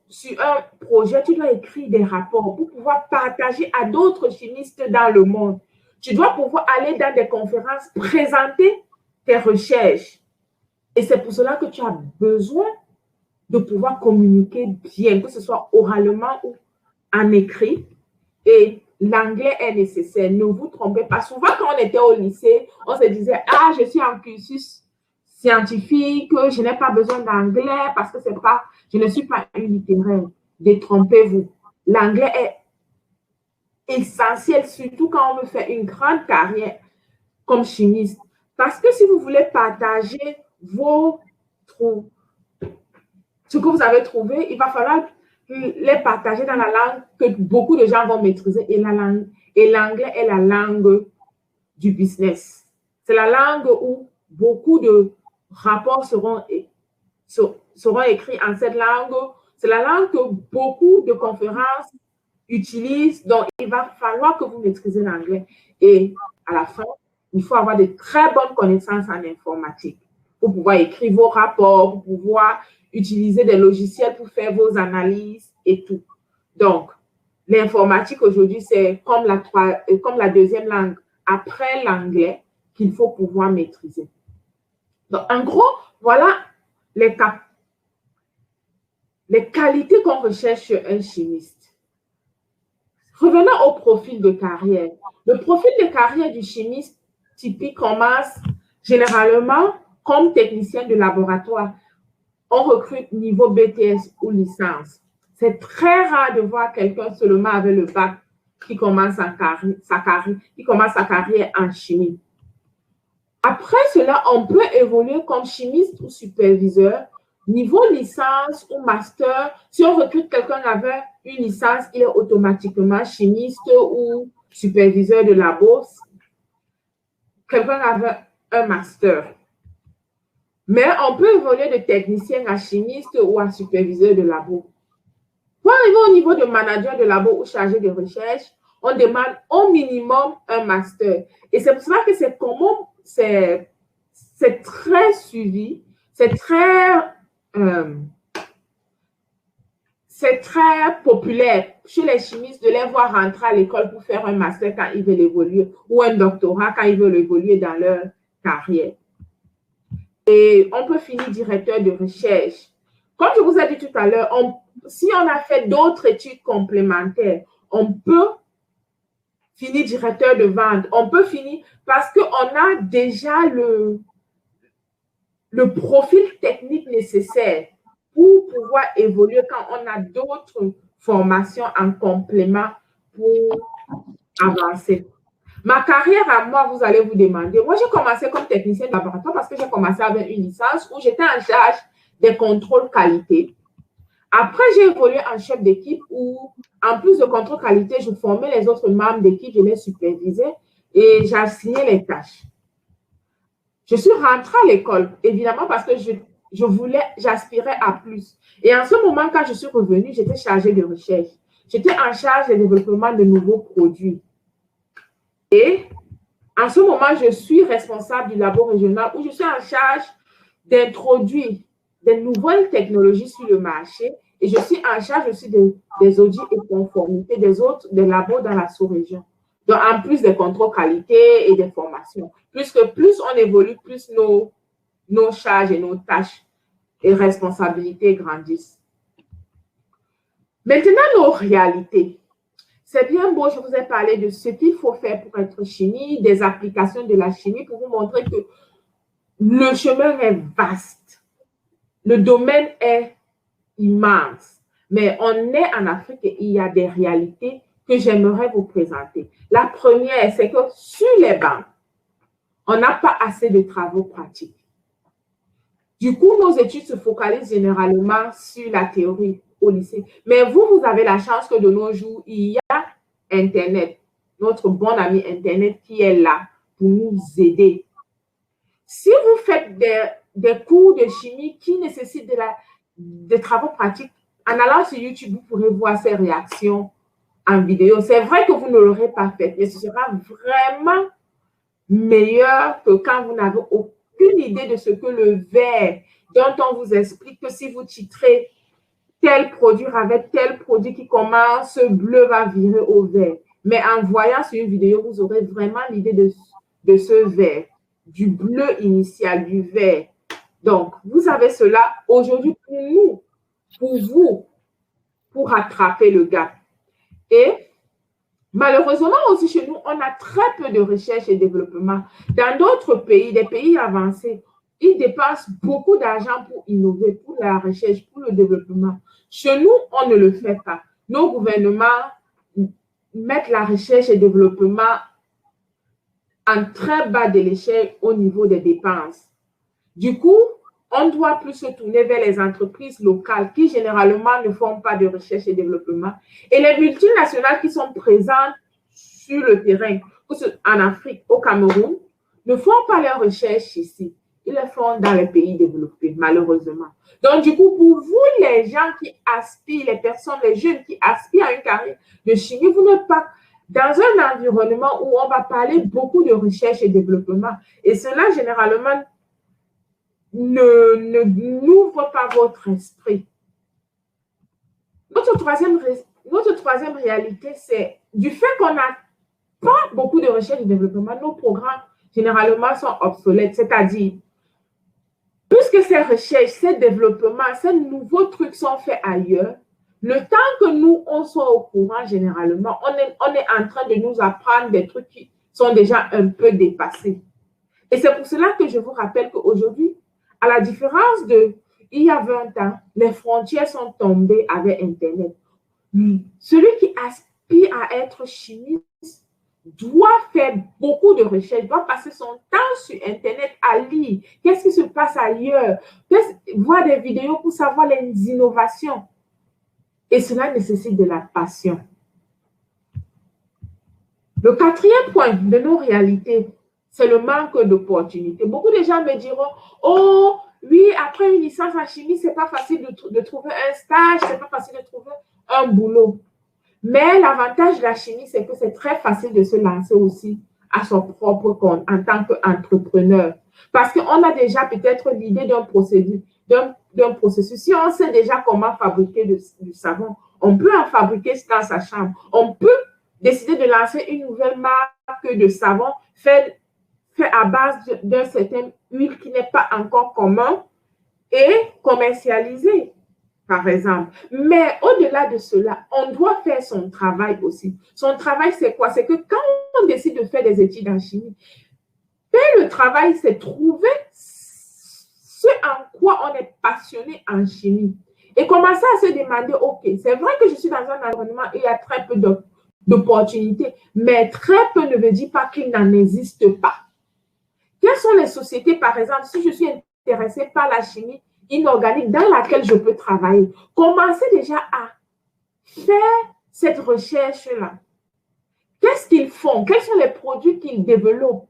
sur un projet, tu dois écrire des rapports pour pouvoir partager à d'autres chimistes dans le monde. Tu dois pouvoir aller dans des conférences, présenter tes recherches. Et c'est pour cela que tu as besoin de pouvoir communiquer bien, que ce soit oralement ou en écrit. Et l'anglais est nécessaire. Ne vous trompez pas. Souvent, quand on était au lycée, on se disait, ah, je suis en cursus scientifique, je n'ai pas besoin d'anglais parce que je ne suis pas une littéraire. Détrompez-vous. L'anglais est essentiel, surtout quand on veut faire une grande carrière comme chimiste. Parce que si vous voulez partager ce que vous avez trouvé, il va falloir les partager dans la langue que beaucoup de gens vont maîtriser. Et l'anglais est la langue du business. C'est la langue où beaucoup de rapports seront écrits en cette langue. C'est la langue que beaucoup de conférences utilisent. Donc, il va falloir que vous maîtrisez l'anglais. Et à la fin, il faut avoir de très bonnes connaissances en informatique pour pouvoir écrire vos rapports, pour pouvoir utiliser des logiciels pour faire vos analyses et tout. Donc, l'informatique aujourd'hui, c'est comme la deuxième langue après l'anglais qu'il faut pouvoir maîtriser. Donc, en gros, voilà les qualités qu'on recherche chez un chimiste. Revenons au profil de carrière. Le profil de carrière du chimiste typique commence généralement comme technicien de laboratoire. On recrute niveau BTS ou licence. C'est très rare de voir quelqu'un seulement avec le bac qui commence sa carrière en chimie. Après cela, on peut évoluer comme chimiste ou superviseur. Niveau licence ou master, si on recrute quelqu'un avec une licence, il est automatiquement chimiste ou superviseur de labo. Quelqu'un avec un master. Mais on peut évoluer de technicien à chimiste ou à superviseur de labo. Pour arriver au niveau de manager de labo ou chargé de recherche, on demande au minimum un master. Et c'est pour cela que c'est très suivi, c'est très populaire chez les chimistes de les voir rentrer à l'école pour faire un master quand ils veulent évoluer ou un doctorat quand ils veulent évoluer dans leur carrière. Et on peut finir directeur de recherche. Comme je vous ai dit tout à l'heure, si on a fait d'autres études complémentaires, on peut finir directeur de vente. On peut finir parce qu'on a déjà le profil technique nécessaire pour pouvoir évoluer quand on a d'autres formations en complément pour avancer. Ma carrière à moi, vous allez vous demander, moi j'ai commencé comme technicien de laboratoire parce que j'ai commencé avec une licence où j'étais en charge des contrôles qualité. Après, j'ai évolué en chef d'équipe où, en plus de contrôle qualité, je formais les autres membres d'équipe, je les supervisais et j'assignais les tâches. Je suis rentrée à l'école, évidemment, parce que j'aspirais à plus. Et en ce moment, quand je suis revenue, j'étais chargée de recherche. J'étais en charge du développement de nouveaux produits. Et en ce moment, je suis responsable du labo régional où je suis en charge d'introduire des nouvelles technologies sur le marché et je suis en charge aussi des audits et conformités des labos dans la sous-région. Donc, en plus des contrôles qualité et des formations. Plus on évolue, plus nos charges et nos tâches et responsabilités grandissent. Maintenant, nos réalités. C'est bien beau, je vous ai parlé de ce qu'il faut faire pour être chimie, des applications de la chimie pour vous montrer que le chemin est vaste. Le domaine est immense. Mais on est en Afrique et il y a des réalités que j'aimerais vous présenter. La première, c'est que sur les bancs, on n'a pas assez de travaux pratiques. Du coup, nos études se focalisent généralement sur la théorie au lycée. Mais vous avez la chance que de nos jours, il y a Internet, notre bon ami Internet qui est là pour nous aider. Si vous faites des cours de chimie qui nécessitent des travaux pratiques, en allant sur YouTube, vous pourrez voir ces réactions en vidéo. C'est vrai que vous ne l'aurez pas fait, mais ce sera vraiment meilleur que quand vous n'avez aucune idée de ce que le verre, dont on vous explique que si vous titrez tel produit avec tel produit qui commence bleu va virer au vert. Mais en voyant sur une vidéo, vous aurez vraiment l'idée de ce vert, du bleu initial, du vert. Donc, vous avez cela aujourd'hui pour nous, pour vous, pour rattraper le gap. Et malheureusement aussi chez nous, on a très peu de recherche et développement. Dans d'autres pays, des pays avancés, ils dépensent beaucoup d'argent pour innover, pour la recherche, pour le développement. Chez nous, on ne le fait pas. Nos gouvernements mettent la recherche et développement en très bas de l'échelle au niveau des dépenses. Du coup, on doit plus se tourner vers les entreprises locales qui généralement ne font pas de recherche et développement et les multinationales qui sont présentes sur le terrain, en Afrique, au Cameroun, ne font pas leurs recherches ici. Ils les font dans les pays développés, malheureusement. Donc, du coup, pour vous, les gens qui aspirent, les personnes, les jeunes qui aspirent à une carrière de chimie, vous n'êtes pas dans un environnement où on va parler beaucoup de recherche et développement. Et cela, généralement, n'ouvre pas votre esprit. Notre troisième réalité, c'est du fait qu'on n'a pas beaucoup de recherche et développement, nos programmes généralement sont obsolètes, c'est-à-dire, puisque ces recherches, ces développements, ces nouveaux trucs sont faits ailleurs, le temps que nous, on soit au courant généralement, on est en train de nous apprendre des trucs qui sont déjà un peu dépassés. Et c'est pour cela que je vous rappelle qu'aujourd'hui, à la différence de il y a 20 ans, les frontières sont tombées avec Internet. Celui qui aspire à être chimiste doit faire beaucoup de recherches, doit passer son temps sur Internet à lire. Qu'est-ce qui se passe ailleurs? Voir des vidéos pour savoir les innovations. Et cela nécessite de la passion. Le quatrième point de nos réalités, c'est le manque d'opportunités. Beaucoup de gens me diront, oh, oui, après une licence en chimie, c'est pas facile de trouver un stage, c'est pas facile de trouver un boulot. Mais l'avantage de la chimie, c'est que c'est très facile de se lancer aussi à son propre compte en tant qu'entrepreneur. Parce qu'on a déjà peut-être l'idée d'un processus. Si on sait déjà comment fabriquer du savon, on peut en fabriquer dans sa chambre. On peut décider de lancer une nouvelle marque de savon fait à base d'un certain huile qui n'est pas encore commun et commercialisé, par exemple. Mais au-delà de cela, on doit faire son travail aussi. Son travail, c'est quoi? C'est que quand on décide de faire des études en chimie, faire le travail, c'est trouver ce en quoi on est passionné en chimie. Et commencer à se demander, OK, c'est vrai que je suis dans un environnement où il y a très peu d'opportunités, mais très peu ne veut dire pas qu'il n'en existe pas. Quelles sont les sociétés, par exemple, si je suis intéressée par la chimie inorganique dans laquelle je peux travailler? Commencez déjà à faire cette recherche-là. Qu'est-ce qu'ils font? Quels sont les produits qu'ils développent?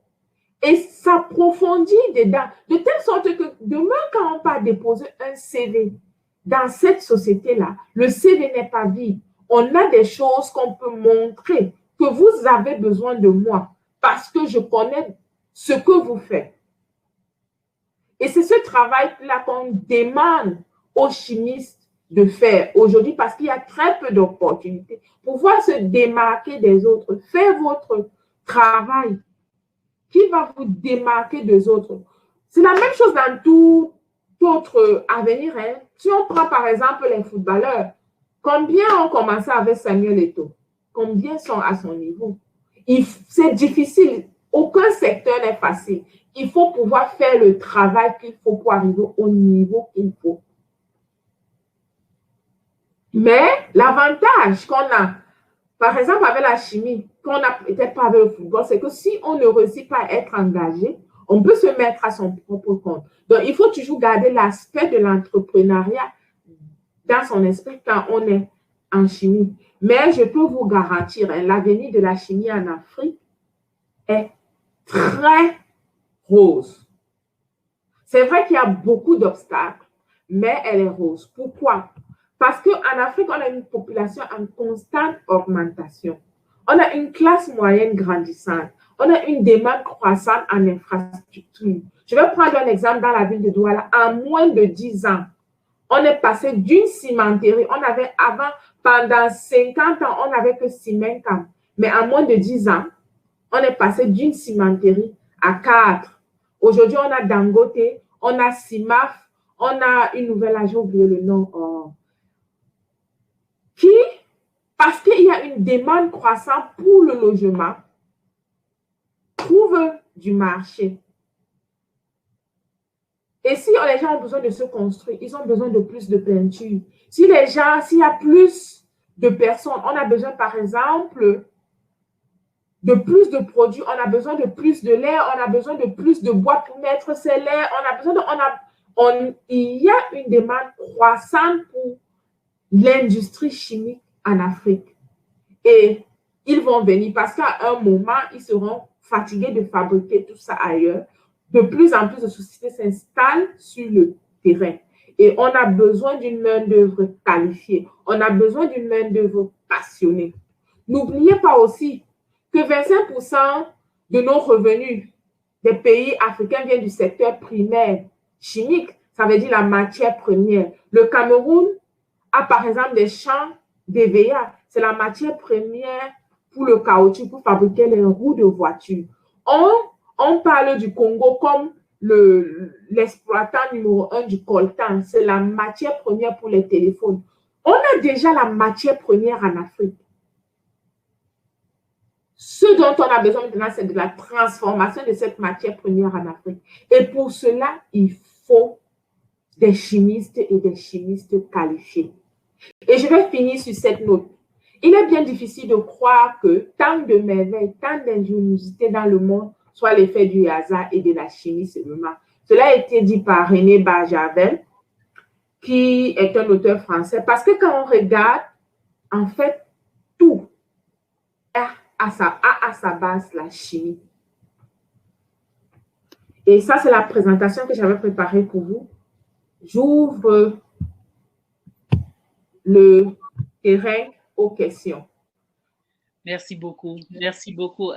Et s'approfondir dedans, de telle sorte que demain, quand on part déposer un CV dans cette société-là, le CV n'est pas vide. On a des choses qu'on peut montrer que vous avez besoin de moi parce que je connais ce que vous faites. Et c'est ce travail-là qu'on demande aux chimistes de faire aujourd'hui parce qu'il y a très peu d'opportunités. Pouvoir se démarquer des autres, faire votre travail qui va vous démarquer des autres. C'est la même chose dans tout autre avenir. Hein. Si on prend par exemple les footballeurs, combien ont commencé avec Samuel Eto'o? Combien sont à son niveau? C'est difficile. Aucun secteur n'est facile. Il faut pouvoir faire le travail qu'il faut pour arriver au niveau qu'il faut. Mais l'avantage qu'on a, par exemple avec la chimie, qu'on n'a peut-être pas avec le football, c'est que si on ne réussit pas à être engagé, On peut se mettre à son propre compte. Donc, il faut toujours garder l'aspect de l'entrepreneuriat dans son esprit quand on est en chimie. Mais je peux vous garantir, l'avenir de la chimie en Afrique est très rose. C'est vrai qu'il y a beaucoup d'obstacles, mais elle est rose. Pourquoi? Parce qu'en Afrique, on a une population en constante augmentation. On a une classe moyenne grandissante. On a une demande croissante en infrastructure. Je vais prendre un exemple dans la ville de Douala. En moins de 10 ans, on est passé d'une cimenterie. On avait avant, pendant 50 ans, on n'avait que Cimencam. Mais en moins de 10 ans, on est passé d'une cimenterie à 4. Aujourd'hui, on a Dangote, on a Cimaf, on a une nouvelle, j'ai oublié le nom, qui, parce qu'il y a une demande croissante pour le logement, trouve du marché. Et si les gens ont besoin de se construire, ils ont besoin de plus de peinture. S'il y a plus de personnes, on a besoin, par exemple, de plus de produits, on a besoin de plus de lait, on a besoin de plus de bois pour mettre ces laits, il y a une demande croissante pour l'industrie chimique en Afrique. Et ils vont venir parce qu'à un moment, ils seront fatigués de fabriquer tout ça ailleurs. De plus en plus de sociétés s'installent sur le terrain. Et on a besoin d'une main-d'œuvre qualifiée. On a besoin d'une main-d'œuvre passionnée. N'oubliez pas aussi que 25% de nos revenus des pays africains viennent du secteur primaire chimique. Ça veut dire la matière première. Le Cameroun a par exemple des champs d'EVA. C'est la matière première pour le caoutchouc, pour fabriquer les roues de voiture. On parle du Congo comme l'exploitant numéro 1 du coltan. C'est la matière première pour les téléphones. On a déjà la matière première en Afrique. Ce dont on a besoin maintenant, c'est de la transformation de cette matière première en Afrique. Et pour cela, il faut des chimistes et des chimistes qualifiés. Et je vais finir sur cette note. Il est bien difficile de croire que tant de merveilles, tant d'ingéniosité dans le monde soit l'effet du hasard et de la chimie seulement. Cela a été dit par René Barjavel, qui est un auteur français, parce que quand on regarde, en fait, tout a à sa base la chimie. Et ça, c'est la présentation que j'avais préparée pour vous. J'ouvre le terrain aux questions. Merci beaucoup. Merci beaucoup,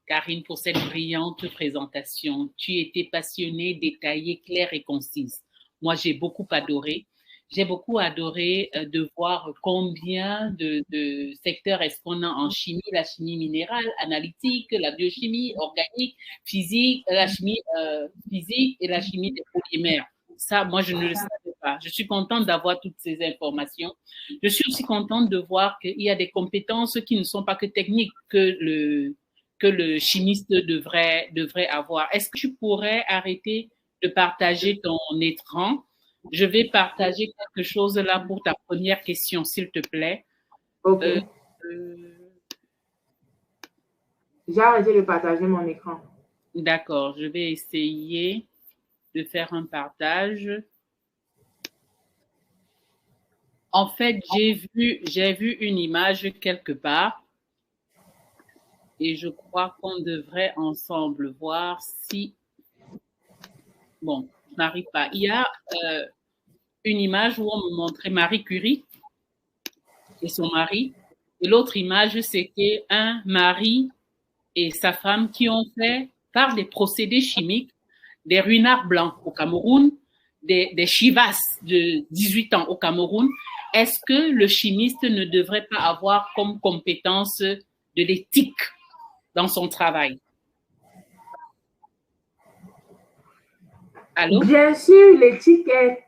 Karine, pour cette brillante présentation. Tu étais passionnée, détaillée, claire et concise. Moi, j'ai beaucoup adoré. J'ai beaucoup adoré de voir combien de secteurs est-ce qu'on a en chimie, la chimie minérale, analytique, la biochimie, organique, physique, la chimie physique et la chimie des polymères. Ça, moi, je ne le savais pas. Je suis contente d'avoir toutes ces informations. Je suis aussi contente de voir qu'il y a des compétences qui ne sont pas que techniques que le chimiste devrait avoir. Est-ce que tu pourrais arrêter de partager ton écran? Je vais partager quelque chose là pour ta première question, s'il te plaît. OK. J'ai arrêté de partager mon écran. D'accord, je vais essayer de faire un partage. En fait, j'ai vu une image quelque part et je crois qu'on devrait ensemble voir si... Bon, je n'arrive pas. Il y a une image où on me montrait Marie Curie et son mari. Et l'autre image, c'était un mari et sa femme qui ont fait, par des procédés chimiques, des ruinards blancs au Cameroun, des chivas de 18 ans au Cameroun. Est-ce que le chimiste ne devrait pas avoir comme compétence de l'éthique dans son travail? Allô? Bien sûr, l'éthique est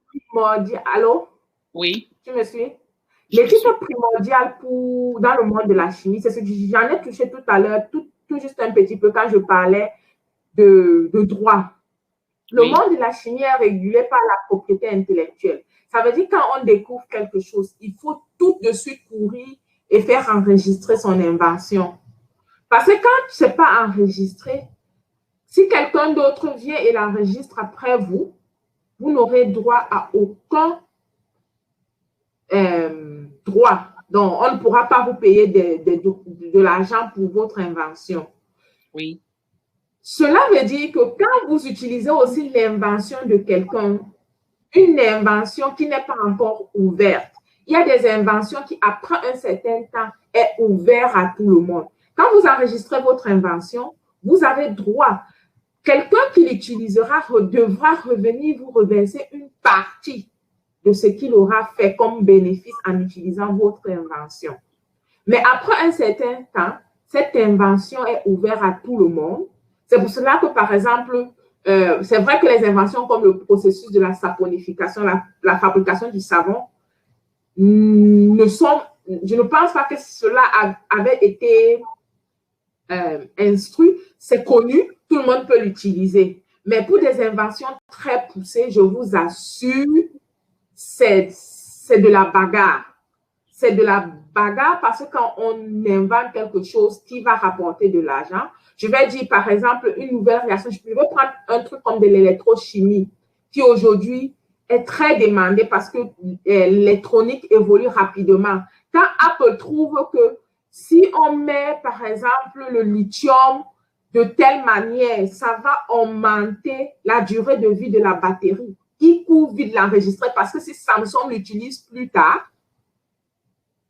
primordiale. Allô? Oui. Tu me suis? L'éthique est primordiale dans le monde de la chimie. C'est ce que j'en ai touché tout à l'heure, tout juste un petit peu quand je parlais de droit. Le monde de la chimie est régulé par la propriété intellectuelle. Ça veut dire quand on découvre quelque chose, il faut tout de suite courir et faire enregistrer son invention. Parce que quand ce n'est pas enregistré, Si quelqu'un d'autre vient et l'enregistre après vous, vous n'aurez droit à aucun droit. Donc, on ne pourra pas vous payer de l'argent pour votre invention. Oui. Cela veut dire que quand vous utilisez aussi l'invention de quelqu'un, une invention qui n'est pas encore ouverte, il y a des inventions qui, après un certain temps, est ouverte à tout le monde. Quand vous enregistrez votre invention, vous avez droit. Quelqu'un qui l'utilisera devra revenir vous reverser une partie de ce qu'il aura fait comme bénéfice en utilisant votre invention. Mais après un certain temps, cette invention est ouverte à tout le monde. C'est pour cela que, par exemple, c'est vrai que les inventions comme le processus de la saponification, la fabrication du savon, je ne pense pas que cela avait été instruit. C'est connu, tout le monde peut l'utiliser. Mais pour des inventions très poussées, je vous assure, c'est de la bagarre. C'est de la bagarre parce que quand on invente quelque chose qui va rapporter de l'argent, je vais dire par exemple une nouvelle réaction. Je peux prendre un truc comme de l'électrochimie qui aujourd'hui est très demandé parce que l'électronique évolue rapidement. Quand Apple trouve que si on met par exemple le lithium de telle manière, ça va augmenter la durée de vie de la batterie. Il court vite l'enregistrer parce que si Samsung l'utilise plus tard,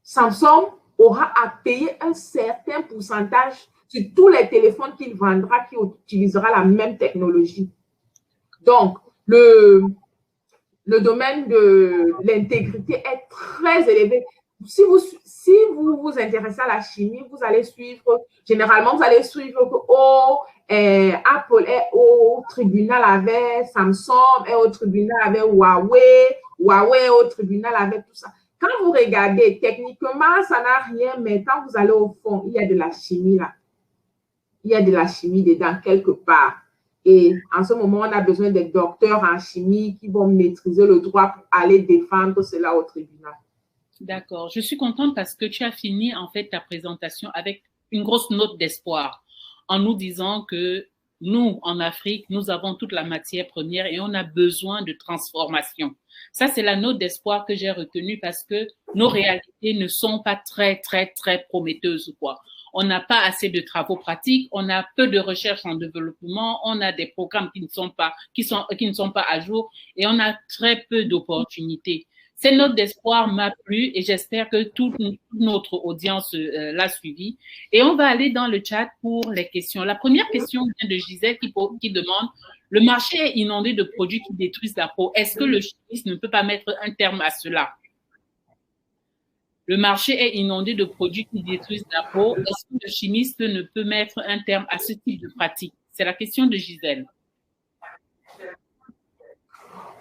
Samsung aura à payer un certain pourcentage sur tous les téléphones qu'il vendra qui utilisera la même technologie. Donc, le domaine de l'intégrité est très élevé. Si vous vous intéressez à la chimie, vous allez suivre, généralement, vous allez suivre que Apple est au tribunal avec Samsung, est au tribunal avec Huawei, Huawei est au tribunal avec tout ça. Quand vous regardez, techniquement, ça n'a rien, mais quand vous allez au fond, il y a de la chimie là. Il y a de la chimie dedans quelque part. Et en ce moment, on a besoin des docteurs en chimie qui vont maîtriser le droit pour aller défendre cela au tribunal. D'accord. Je suis contente parce que tu as fini en fait ta présentation avec une grosse note d'espoir en nous disant que nous, en Afrique, nous avons toute la matière première et on a besoin de transformation. Ça, c'est la note d'espoir que j'ai retenue parce que nos réalités ne sont pas très, très, très prometteuses, quoi. On n'a pas assez de travaux pratiques, on a peu de recherche en développement, on a des programmes qui ne sont pas à jour et on a très peu d'opportunités. Cette note d'espoir m'a plu et j'espère que toute notre audience l'a suivi. Et on va aller dans le chat pour les questions. La première question vient de Gisèle qui demande: le marché est inondé de produits qui détruisent la peau. Est-ce que le chimiste ne peut pas mettre un terme à cela? Le marché est inondé de produits qui détruisent la peau. Est-ce que le chimiste ne peut mettre un terme à ce type de pratique? C'est la question de Gisèle.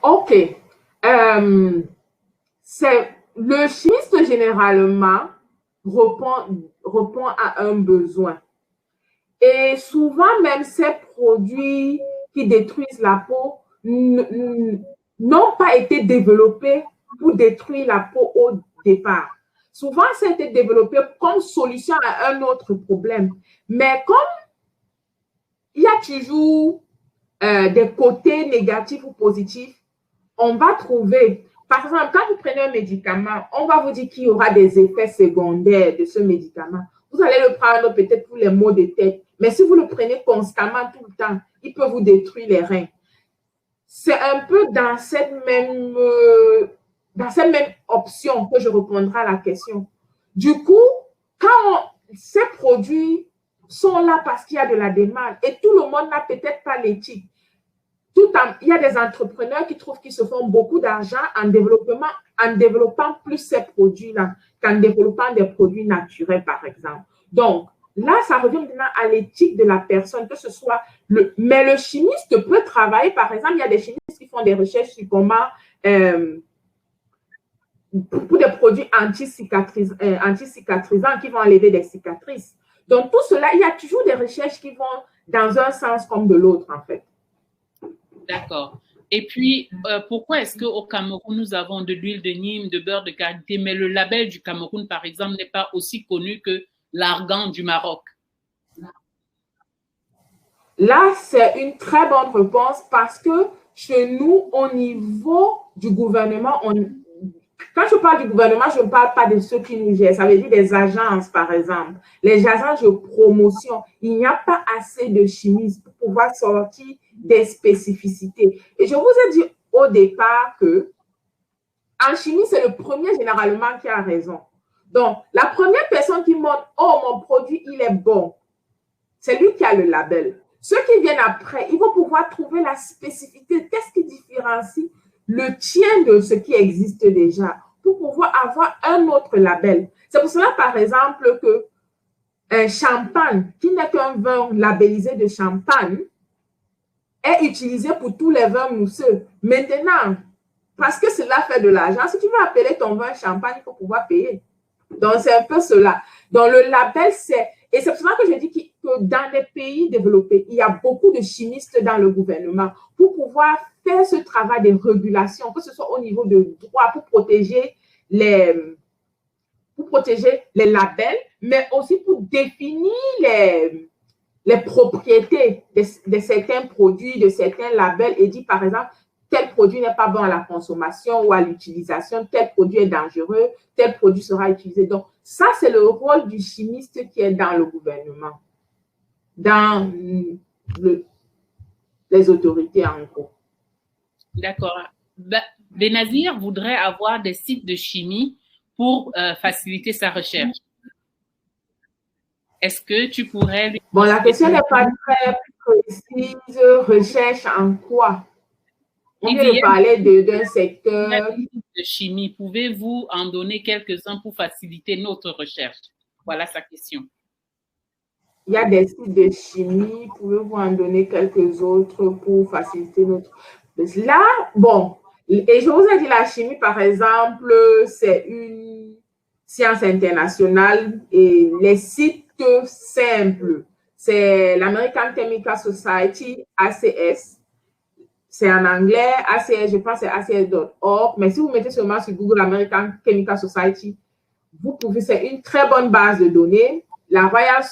OK. Le chimiste, généralement, répond à un besoin. Et souvent, même ces produits qui détruisent la peau n'ont pas été développés pour détruire la peau au départ. Souvent, ça a été développé comme solution à un autre problème. Mais comme il y a toujours des côtés négatifs ou positifs, on va trouver, par exemple, quand vous prenez un médicament, on va vous dire qu'il y aura des effets secondaires de ce médicament. Vous allez le prendre peut-être pour les maux de tête, mais si vous le prenez constamment tout le temps, il peut vous détruire les reins. C'est un peu dans cette même option que je répondrai à la question. Du coup, quand ces produits sont là parce qu'il y a de la demande et tout le monde n'a peut-être pas l'éthique, il y a des entrepreneurs qui trouvent qu'ils se font beaucoup d'argent en développant plus ces produits-là qu'en développant des produits naturels, par exemple. Donc, là, ça revient maintenant à l'éthique de la personne, que ce soit mais le chimiste peut travailler, par exemple, il y a des chimistes qui font des recherches sur comment, pour des produits anti-cicatrisants qui vont enlever des cicatrices. Donc, tout cela, il y a toujours des recherches qui vont dans un sens comme de l'autre, en fait. D'accord. Et puis, pourquoi est-ce qu'au Cameroun, nous avons de l'huile de Nîmes, de beurre de qualité, mais le label du Cameroun, par exemple, n'est pas aussi connu que l'argan du Maroc? Là, c'est une très bonne réponse parce que chez nous, au niveau du gouvernement, quand je parle du gouvernement, je ne parle pas de ceux qui nous gèrent. Ça veut dire des agences, par exemple. Les agences de promotion, il n'y a pas assez de chimistes pour pouvoir sortir des spécificités. Et je vous ai dit au départ que en chimie, c'est le premier généralement qui a raison. Donc, la première personne qui montre, oh, mon produit, il est bon, c'est lui qui a le label. Ceux qui viennent après, ils vont pouvoir trouver la spécificité. Qu'est-ce qui différencie le tien de ce qui existe déjà pour pouvoir avoir un autre label. C'est pour cela, par exemple, que un champagne, qui n'est qu'un vin labellisé de champagne, est utilisé pour tous les vins mousseux. Maintenant, parce que cela fait de l'argent, si tu veux appeler ton vin champagne, il faut pouvoir payer. Donc, c'est un peu cela. Donc, le label, c'est... Et c'est pour cela que je dis que dans les pays développés, il y a beaucoup de chimistes dans le gouvernement pour pouvoir faire ce travail de régulation, que ce soit au niveau de droit, pour protéger les labels, mais aussi pour définir les propriétés de certains produits, de certains labels et dire, par exemple, tel produit n'est pas bon à la consommation ou à l'utilisation, tel produit est dangereux, tel produit sera utilisé. Donc, ça, c'est le rôle du chimiste qui est dans le gouvernement, dans les autorités en gros. D'accord. Benazir voudrait avoir des sites de chimie pour faciliter sa recherche. Est-ce que tu pourrais lui... Bon, la question n'est pas très précise. Recherche en quoi? On vient de parler d'un secteur de chimie. Pouvez-vous en donner quelques-uns pour faciliter notre recherche? Voilà sa question. Il y a des sites de chimie. Pouvez-vous en donner quelques autres pour faciliter notre... Là, bon, et je vous ai dit, la chimie, par exemple, c'est une science internationale et les sites simples, c'est l'American Chemical Society, ACS. C'est en anglais, ACS, je pense c'est ACS.org, mais si vous mettez seulement sur Google American Chemical Society, vous pouvez, c'est une très bonne base de données. La Royal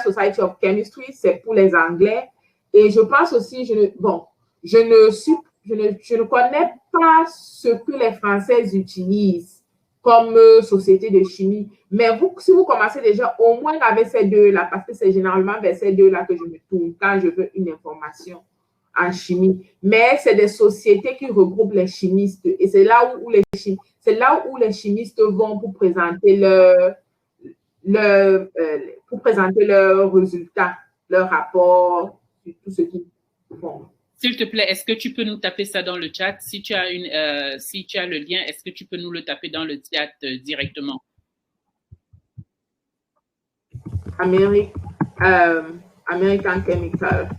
Society of Chemistry, c'est pour les Anglais. Et je pense aussi, je ne connais pas ce que les Français utilisent comme société de chimie. Mais vous, si vous commencez déjà au moins avec ces deux-là, parce que c'est généralement vers ces deux-là que je me tourne quand je veux une information en chimie. Mais c'est des sociétés qui regroupent les chimistes. Et c'est là où les chimistes vont pour présenter leurs résultats, leurs rapports, tout ce qu'ils font. S'il te plaît, est-ce que tu peux nous taper ça dans le chat? Si tu as le lien, est-ce que tu peux nous le taper dans le chat directement? American Chemical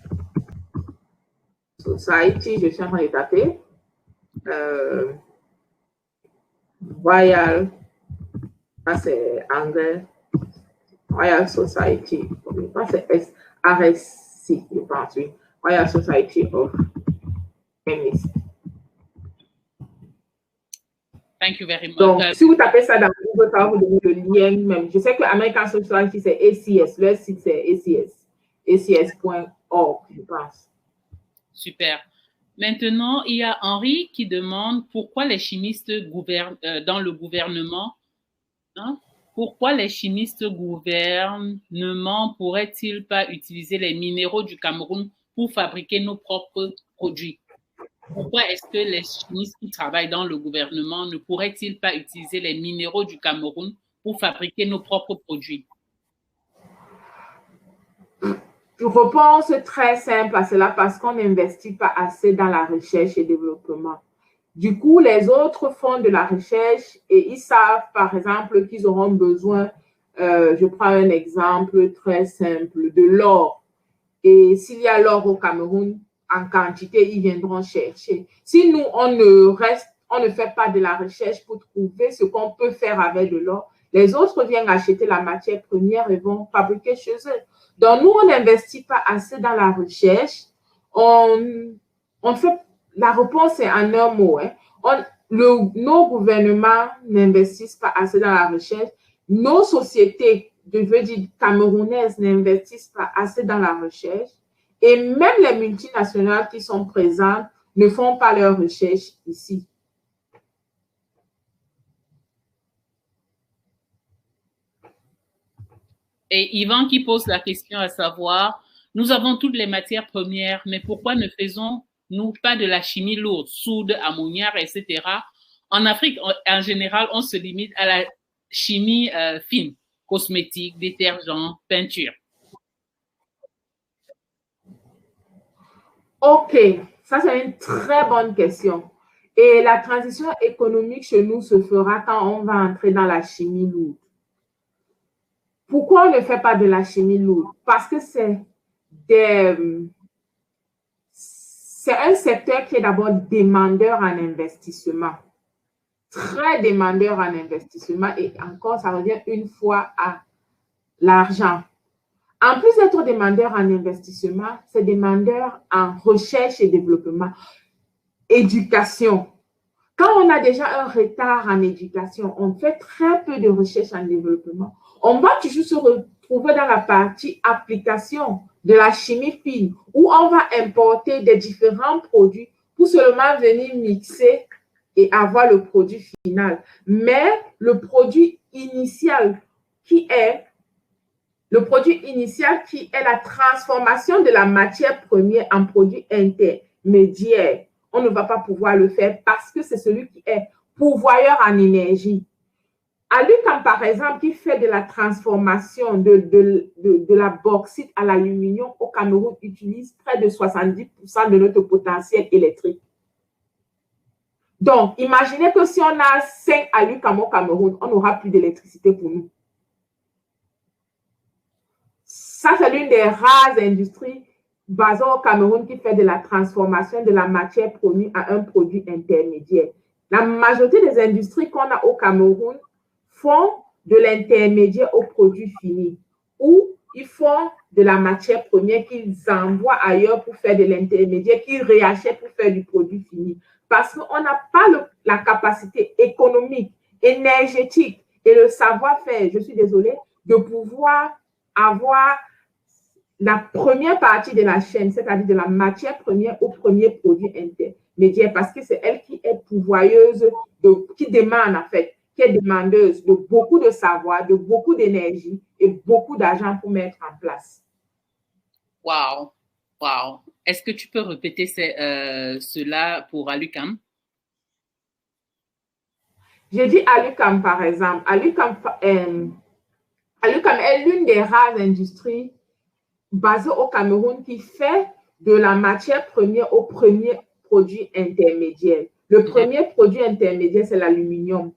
Society, je suis en train de taper. Royal, ça c'est anglais. Royal Society, je pense que c'est RSC, je pense, oui. Royal Society of Chemists. Thank you very much. Donc, si vous tapez ça dans Google, ça va vous donner le lien même. Je sais que American Society, c'est ACS. Le site, c'est ACS. ACS.org, je pense. Super. Maintenant, il y a Henri qui demande pourquoi les chimistes dans le gouvernement, pourquoi les chimistes gouvernement pourraient-ils pas utiliser les minéraux du Cameroun pour fabriquer nos propres produits? Pourquoi est-ce que les chimistes qui travaillent dans le gouvernement ne pourraient-ils pas utiliser les minéraux du Cameroun pour fabriquer nos propres produits? Je réponse très simple à cela parce qu'on n'investit pas assez dans la recherche et développement. Du coup, les autres font de la recherche et ils savent, par exemple, qu'ils auront besoin, je prends un exemple très simple, de l'or. Et s'il y a l'or au Cameroun, en quantité, ils viendront chercher. Si nous, on ne fait pas de la recherche pour trouver ce qu'on peut faire avec de l'or, les autres viennent acheter la matière première et vont fabriquer chez eux. Donc, nous, on n'investit pas assez dans la recherche. La réponse est en un mot. Nos gouvernements n'investissent pas assez dans la recherche. Nos sociétés, je veux dire camerounaises, n'investissent pas assez dans la recherche. Et même les multinationales qui sont présentes ne font pas leurs recherches ici. Et Yvan qui pose la question à savoir, nous avons toutes les matières premières, mais pourquoi ne faisons-nous pas de la chimie lourde, soude, ammoniaque, etc. En Afrique, en général, on se limite à la chimie fine, cosmétique, détergent, peinture. OK, ça c'est une très bonne question. Et la transition économique chez nous se fera quand on va entrer dans la chimie lourde. Pourquoi on ne fait pas de la chimie lourde? Parce que c'est un secteur qui est d'abord demandeur en investissement. Très demandeur en investissement et encore, ça revient une fois à l'argent. En plus d'être demandeur en investissement, c'est demandeur en recherche et développement, éducation. Quand on a déjà un retard en éducation, on fait très peu de recherche en développement. On va toujours se retrouver dans la partie application de la chimie fine où on va importer des différents produits pour seulement venir mixer et avoir le produit final. Mais le produit initial qui est la transformation de la matière première en produit intermédiaire, on ne va pas pouvoir le faire parce que c'est celui qui est pourvoyeur en énergie. À l'UQAM, par exemple, qui fait de la transformation de la bauxite à l'aluminium au Cameroun, utilise près de 70% de notre potentiel électrique. Donc, imaginez que si on a 5 à l'UQAM au Cameroun, on n'aura plus d'électricité pour nous. Ça, c'est l'une des rares industries basées au Cameroun qui fait de la transformation de la matière première à un produit intermédiaire. La majorité des industries qu'on a au Cameroun font de l'intermédiaire au produit fini ou ils font de la matière première qu'ils envoient ailleurs pour faire de l'intermédiaire, qu'ils réachètent pour faire du produit fini. Parce qu'on n'a pas la capacité économique, énergétique et le savoir-faire, je suis désolée, de pouvoir avoir la première partie de la chaîne, c'est-à-dire de la matière première au premier produit intermédiaire, parce que c'est elle qui est pourvoyeuse, qui demande en fait, qui est demandeuse de beaucoup de savoir, de beaucoup d'énergie et beaucoup d'argent pour mettre en place. Wow, wow. Est-ce que tu peux répéter cela pour Alucam? J'ai dit Alucam, par exemple. Alucam est l'une des rares industries basée au Cameroun qui fait de la matière première au premier produit intermédiaire. Le premier produit intermédiaire, c'est l'aluminium.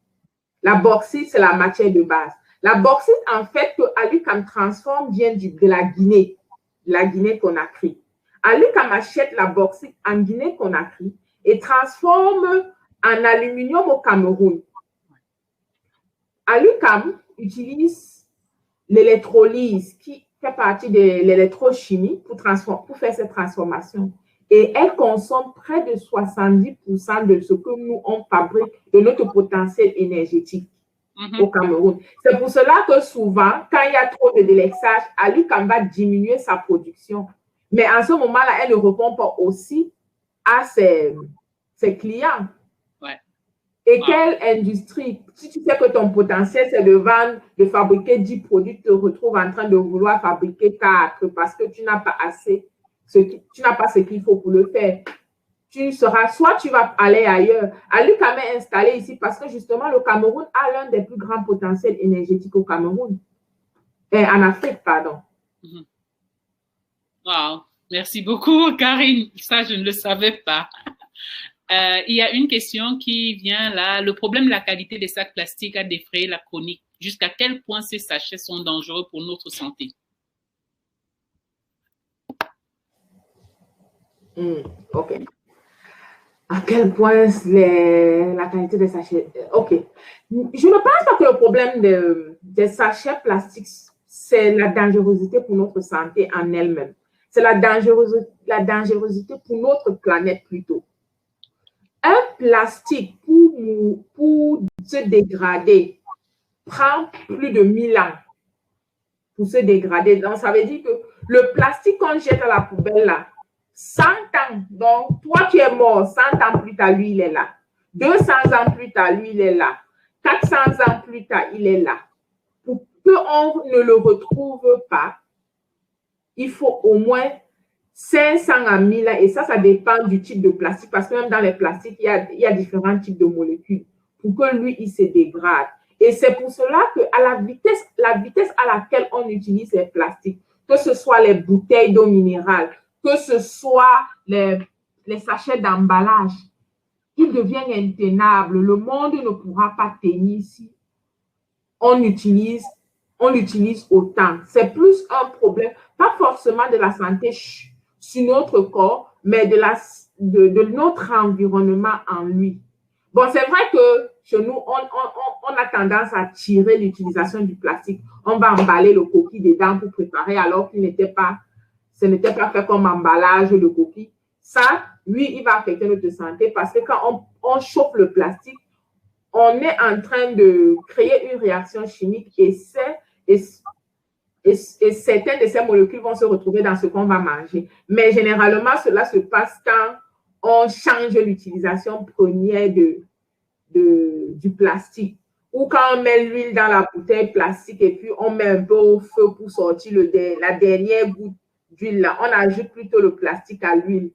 La bauxite, c'est la matière de base. La bauxite, en fait, que Alucam transforme vient de la Guinée-Conakry. Alucam achète la bauxite en Guinée-Conakry et transforme en aluminium au Cameroun. Alucam utilise l'électrolyse qui fait partie de l'électrochimie pour faire cette transformation. Et elle consomme près de 70% de ce que nous, on fabrique, de notre potentiel énergétique au Cameroun. C'est pour cela que souvent, quand il y a trop de délexage, Alucam va diminuer sa production. Mais en ce moment-là, elle ne répond pas aussi à ses clients. Ouais. Et quelle industrie, si tu sais que ton potentiel, c'est de vendre, de fabriquer 10 produits, tu te retrouves en train de vouloir fabriquer 4 parce que tu n'as pas assez, tu n'as pas ce qu'il faut pour le faire. Tu seras, soit tu vas aller ailleurs. Alucam est installé ici parce que justement, le Cameroun a l'un des plus grands potentiels énergétiques au Cameroun. En Afrique, pardon. Wow. Merci beaucoup, Karine. Ça, je ne le savais pas. Il y a une question qui vient là. Le problème de la qualité des sacs plastiques a défrayé la chronique. Jusqu'à quel point ces sachets sont dangereux pour notre santé? OK. À quel point la qualité des sachets... OK. Je ne pense pas que le problème des sachets plastiques, c'est la dangerosité pour notre santé en elle-même. C'est la dangerosité pour notre planète plutôt. Un plastique pour se dégrader prend plus de 1000 ans pour se dégrader. Donc, ça veut dire que Le plastique qu'on jette à la poubelle, là, 100 ans, donc toi qui es mort, 100 ans plus tard, lui, il est là. 200 ans plus tard, lui, il est là. 400 ans plus tard, il est là. Pour qu'on ne le retrouve pas, il faut au moins 500 à 1000 ans. Et ça dépend du type de plastique. Parce que même dans les plastiques, il y a différents types de molécules pour que lui, il se dégrade. Et c'est pour cela qu'à la vitesse à laquelle on utilise les plastiques, que ce soit les bouteilles d'eau minérale, que ce soit les sachets d'emballage, ils deviennent intenables. Le monde ne pourra pas tenir si on l'utilise autant. C'est plus un problème, pas forcément de la santé sur notre corps, mais de notre environnement en lui. Bon, c'est vrai que chez nous, on a tendance à tirer l'utilisation du plastique. On va emballer le coquille dedans pour préparer alors ce n'était pas fait comme emballage de coquille. Ça, lui, il va affecter notre santé parce que quand on chauffe le plastique, on est en train de créer une réaction chimique et certaines de ces molécules vont se retrouver dans ce qu'on va manger. Mais généralement, cela se passe quand on change l'utilisation première du plastique ou quand on met l'huile dans la bouteille plastique et puis on met un peu au feu pour sortir la dernière goutte d'huile là. On ajoute plutôt le plastique à l'huile.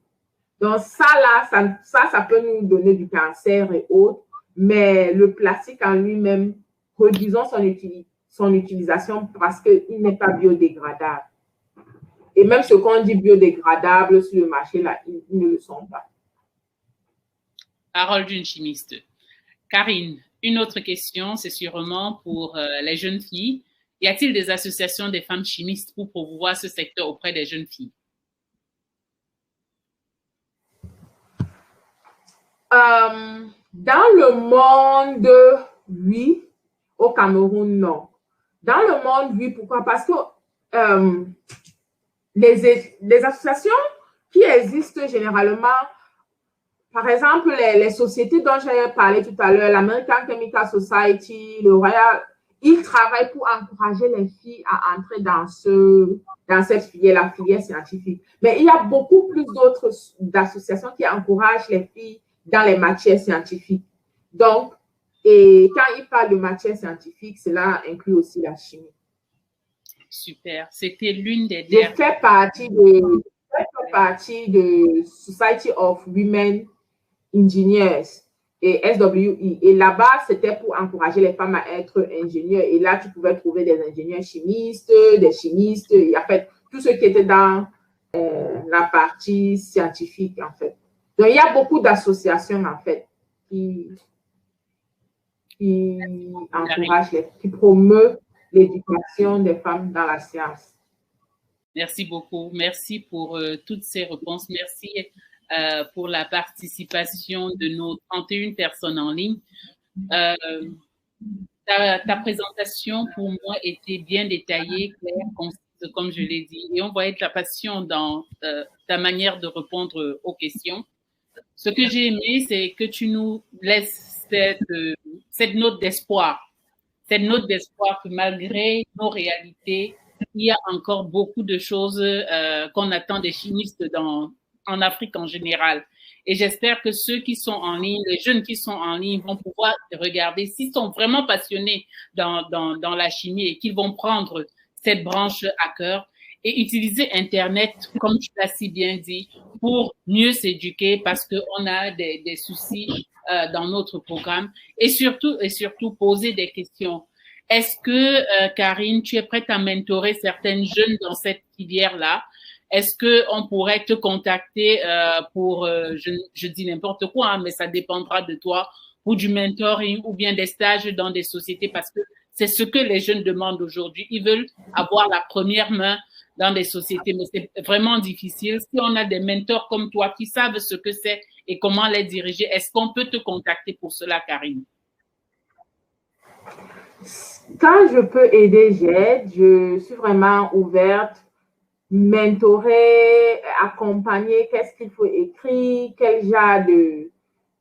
Donc ça là, ça peut nous donner du cancer et autres. Mais le plastique en lui-même, réduisons son utilisation parce qu'il n'est pas biodégradable. Et même ce qu'on dit biodégradable sur le marché, là, ils ne le sont pas. Parole d'une chimiste. Karine, une autre question, c'est sûrement pour les jeunes filles. Y a-t-il des associations des femmes chimistes pour promouvoir ce secteur auprès des jeunes filles? Dans le monde, oui. Au Cameroun, non. Dans le monde, oui. Pourquoi? Parce que les associations qui existent généralement, par exemple, les sociétés dont j'ai parlé tout à l'heure, l'American Chemical Society, le Royal, ils travaillent pour encourager les filles à entrer dans cette filière, la filière scientifique. Mais il y a beaucoup plus d'autres associations qui encouragent les filles dans les matières scientifiques. Donc, et quand ils parlent de matières scientifiques, cela inclut aussi la chimie. Super. C'était l'une des dernières. Je fais partie de Society of Women Engineers et SWE. Et là-bas, c'était pour encourager les femmes à être ingénieurs. Et là, tu pouvais trouver des ingénieurs chimistes, des chimistes, et en fait, tout ce qui était dans la partie scientifique, en fait. Donc, il y a beaucoup d'associations, en fait, qui encouragent, qui promeuvent l'éducation des femmes dans la science. Merci beaucoup. Merci pour toutes ces réponses. Merci pour la participation de nos 31 personnes en ligne. Ta présentation, pour moi, était bien détaillée, claire, concise, comme je l'ai dit, et on voyait de la passion dans ta manière de répondre aux questions. Ce que j'ai aimé, c'est que tu nous laisses cette note d'espoir. Cette note d'espoir que malgré nos réalités, il y a encore beaucoup de choses qu'on attend des chimistes en Afrique en général. Et j'espère que ceux qui sont en ligne, les jeunes qui sont en ligne, vont pouvoir regarder s'ils sont vraiment passionnés dans la chimie et qu'ils vont prendre cette branche à cœur et utiliser Internet, comme tu l'as si bien dit, pour mieux s'éduquer parce qu'on a des soucis dans notre programme et surtout poser des questions. Est-ce que, Karine, tu es prête à mentorer certaines jeunes dans cette filière-là? Est-ce qu'on pourrait te contacter pour, je dis n'importe quoi, hein, mais ça dépendra de toi, pour du mentoring ou bien des stages dans des sociétés parce que c'est ce que les jeunes demandent aujourd'hui. Ils veulent avoir la première main dans des sociétés, mais c'est vraiment difficile. Si on a des mentors comme toi qui savent ce que c'est et comment les diriger, est-ce qu'on peut te contacter pour cela, Karine? Quand je peux aider, j'aide. Je suis vraiment ouverte, mentorer, accompagner, qu'est-ce qu'il faut écrire, quel genre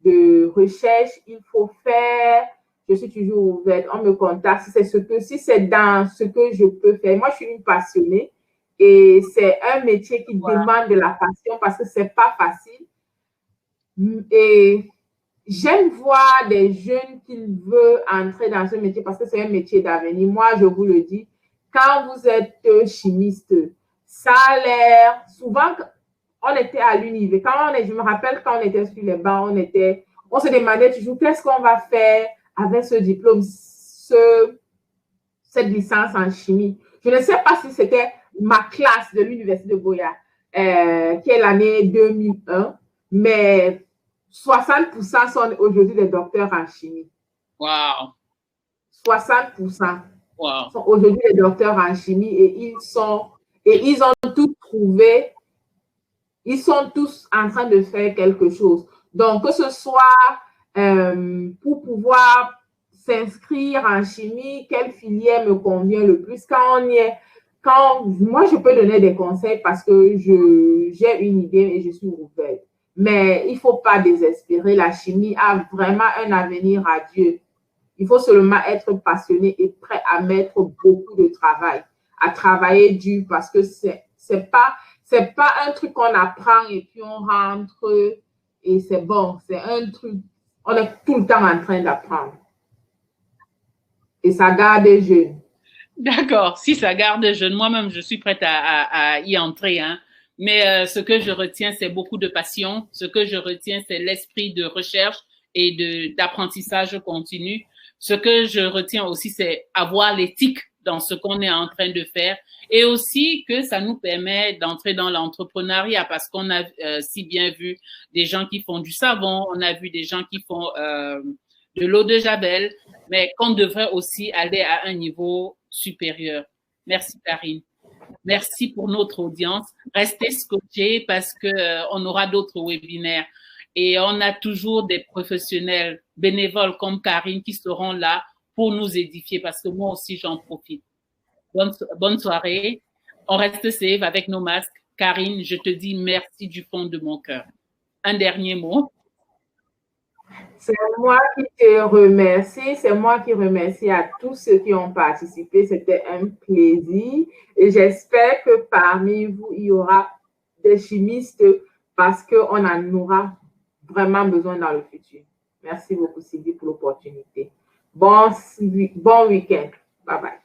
de recherche il faut faire. Je suis toujours ouverte. On me contacte si c'est dans ce que je peux faire. Moi, je suis une passionnée Et c'est un métier qui demande de la passion parce que c'est pas facile. Et j'aime voir des jeunes qui veulent entrer dans ce métier parce que c'est un métier d'avenir. Moi, je vous le dis, quand vous êtes chimiste, ça a l'air, souvent, on était à l'université. Je me rappelle quand on était sur les bancs, on se demandait toujours qu'est-ce qu'on va faire avec ce diplôme, cette licence en chimie. Je ne sais pas si c'était ma classe de l'université de Boya, qui est l'année 2001, mais 60% sont aujourd'hui des docteurs en chimie. Wow. 60% sont aujourd'hui des docteurs en chimie et ils ont tout trouvé. Ils sont tous en train de faire quelque chose. Donc, que ce soit pour pouvoir s'inscrire en chimie, quelle filière me convient le plus. Moi, je peux donner des conseils parce que j'ai une idée et je suis ouverte. Mais il ne faut pas désespérer. La chimie a vraiment un avenir à Dieu. Il faut seulement être passionné et prêt à mettre beaucoup de travail, à travailler dur parce que c'est pas un truc qu'on apprend et puis on rentre et c'est bon. C'est un truc, on est tout le temps en train d'apprendre. Et ça garde jeune. D'accord. Si ça garde jeune, moi-même, je suis prête à y entrer, hein. Mais ce que je retiens, c'est beaucoup de passion. Ce que je retiens, c'est l'esprit de recherche et d'apprentissage continu. Ce que je retiens aussi, c'est avoir l'éthique dans ce qu'on est en train de faire et aussi que ça nous permet d'entrer dans l'entrepreneuriat parce qu'on a si bien vu des gens qui font du savon, on a vu des gens qui font de l'eau de Javel, mais qu'on devrait aussi aller à un niveau supérieur. Merci, Karine. Merci pour notre audience. Restez scotchés parce que on aura d'autres webinaires. Et on a toujours des professionnels bénévoles comme Karine qui seront là pour nous édifier parce que moi aussi, j'en profite. Bonne soirée. On reste safe avec nos masques. Karine, je te dis merci du fond de mon cœur. Un dernier mot. C'est moi qui te remercie. C'est moi qui remercie à tous ceux qui ont participé. C'était un plaisir. Et j'espère que parmi vous, il y aura des chimistes parce qu'on en aura vraiment besoin dans le futur. Merci beaucoup, Sylvie, pour l'opportunité. Bon week-end. Bye bye.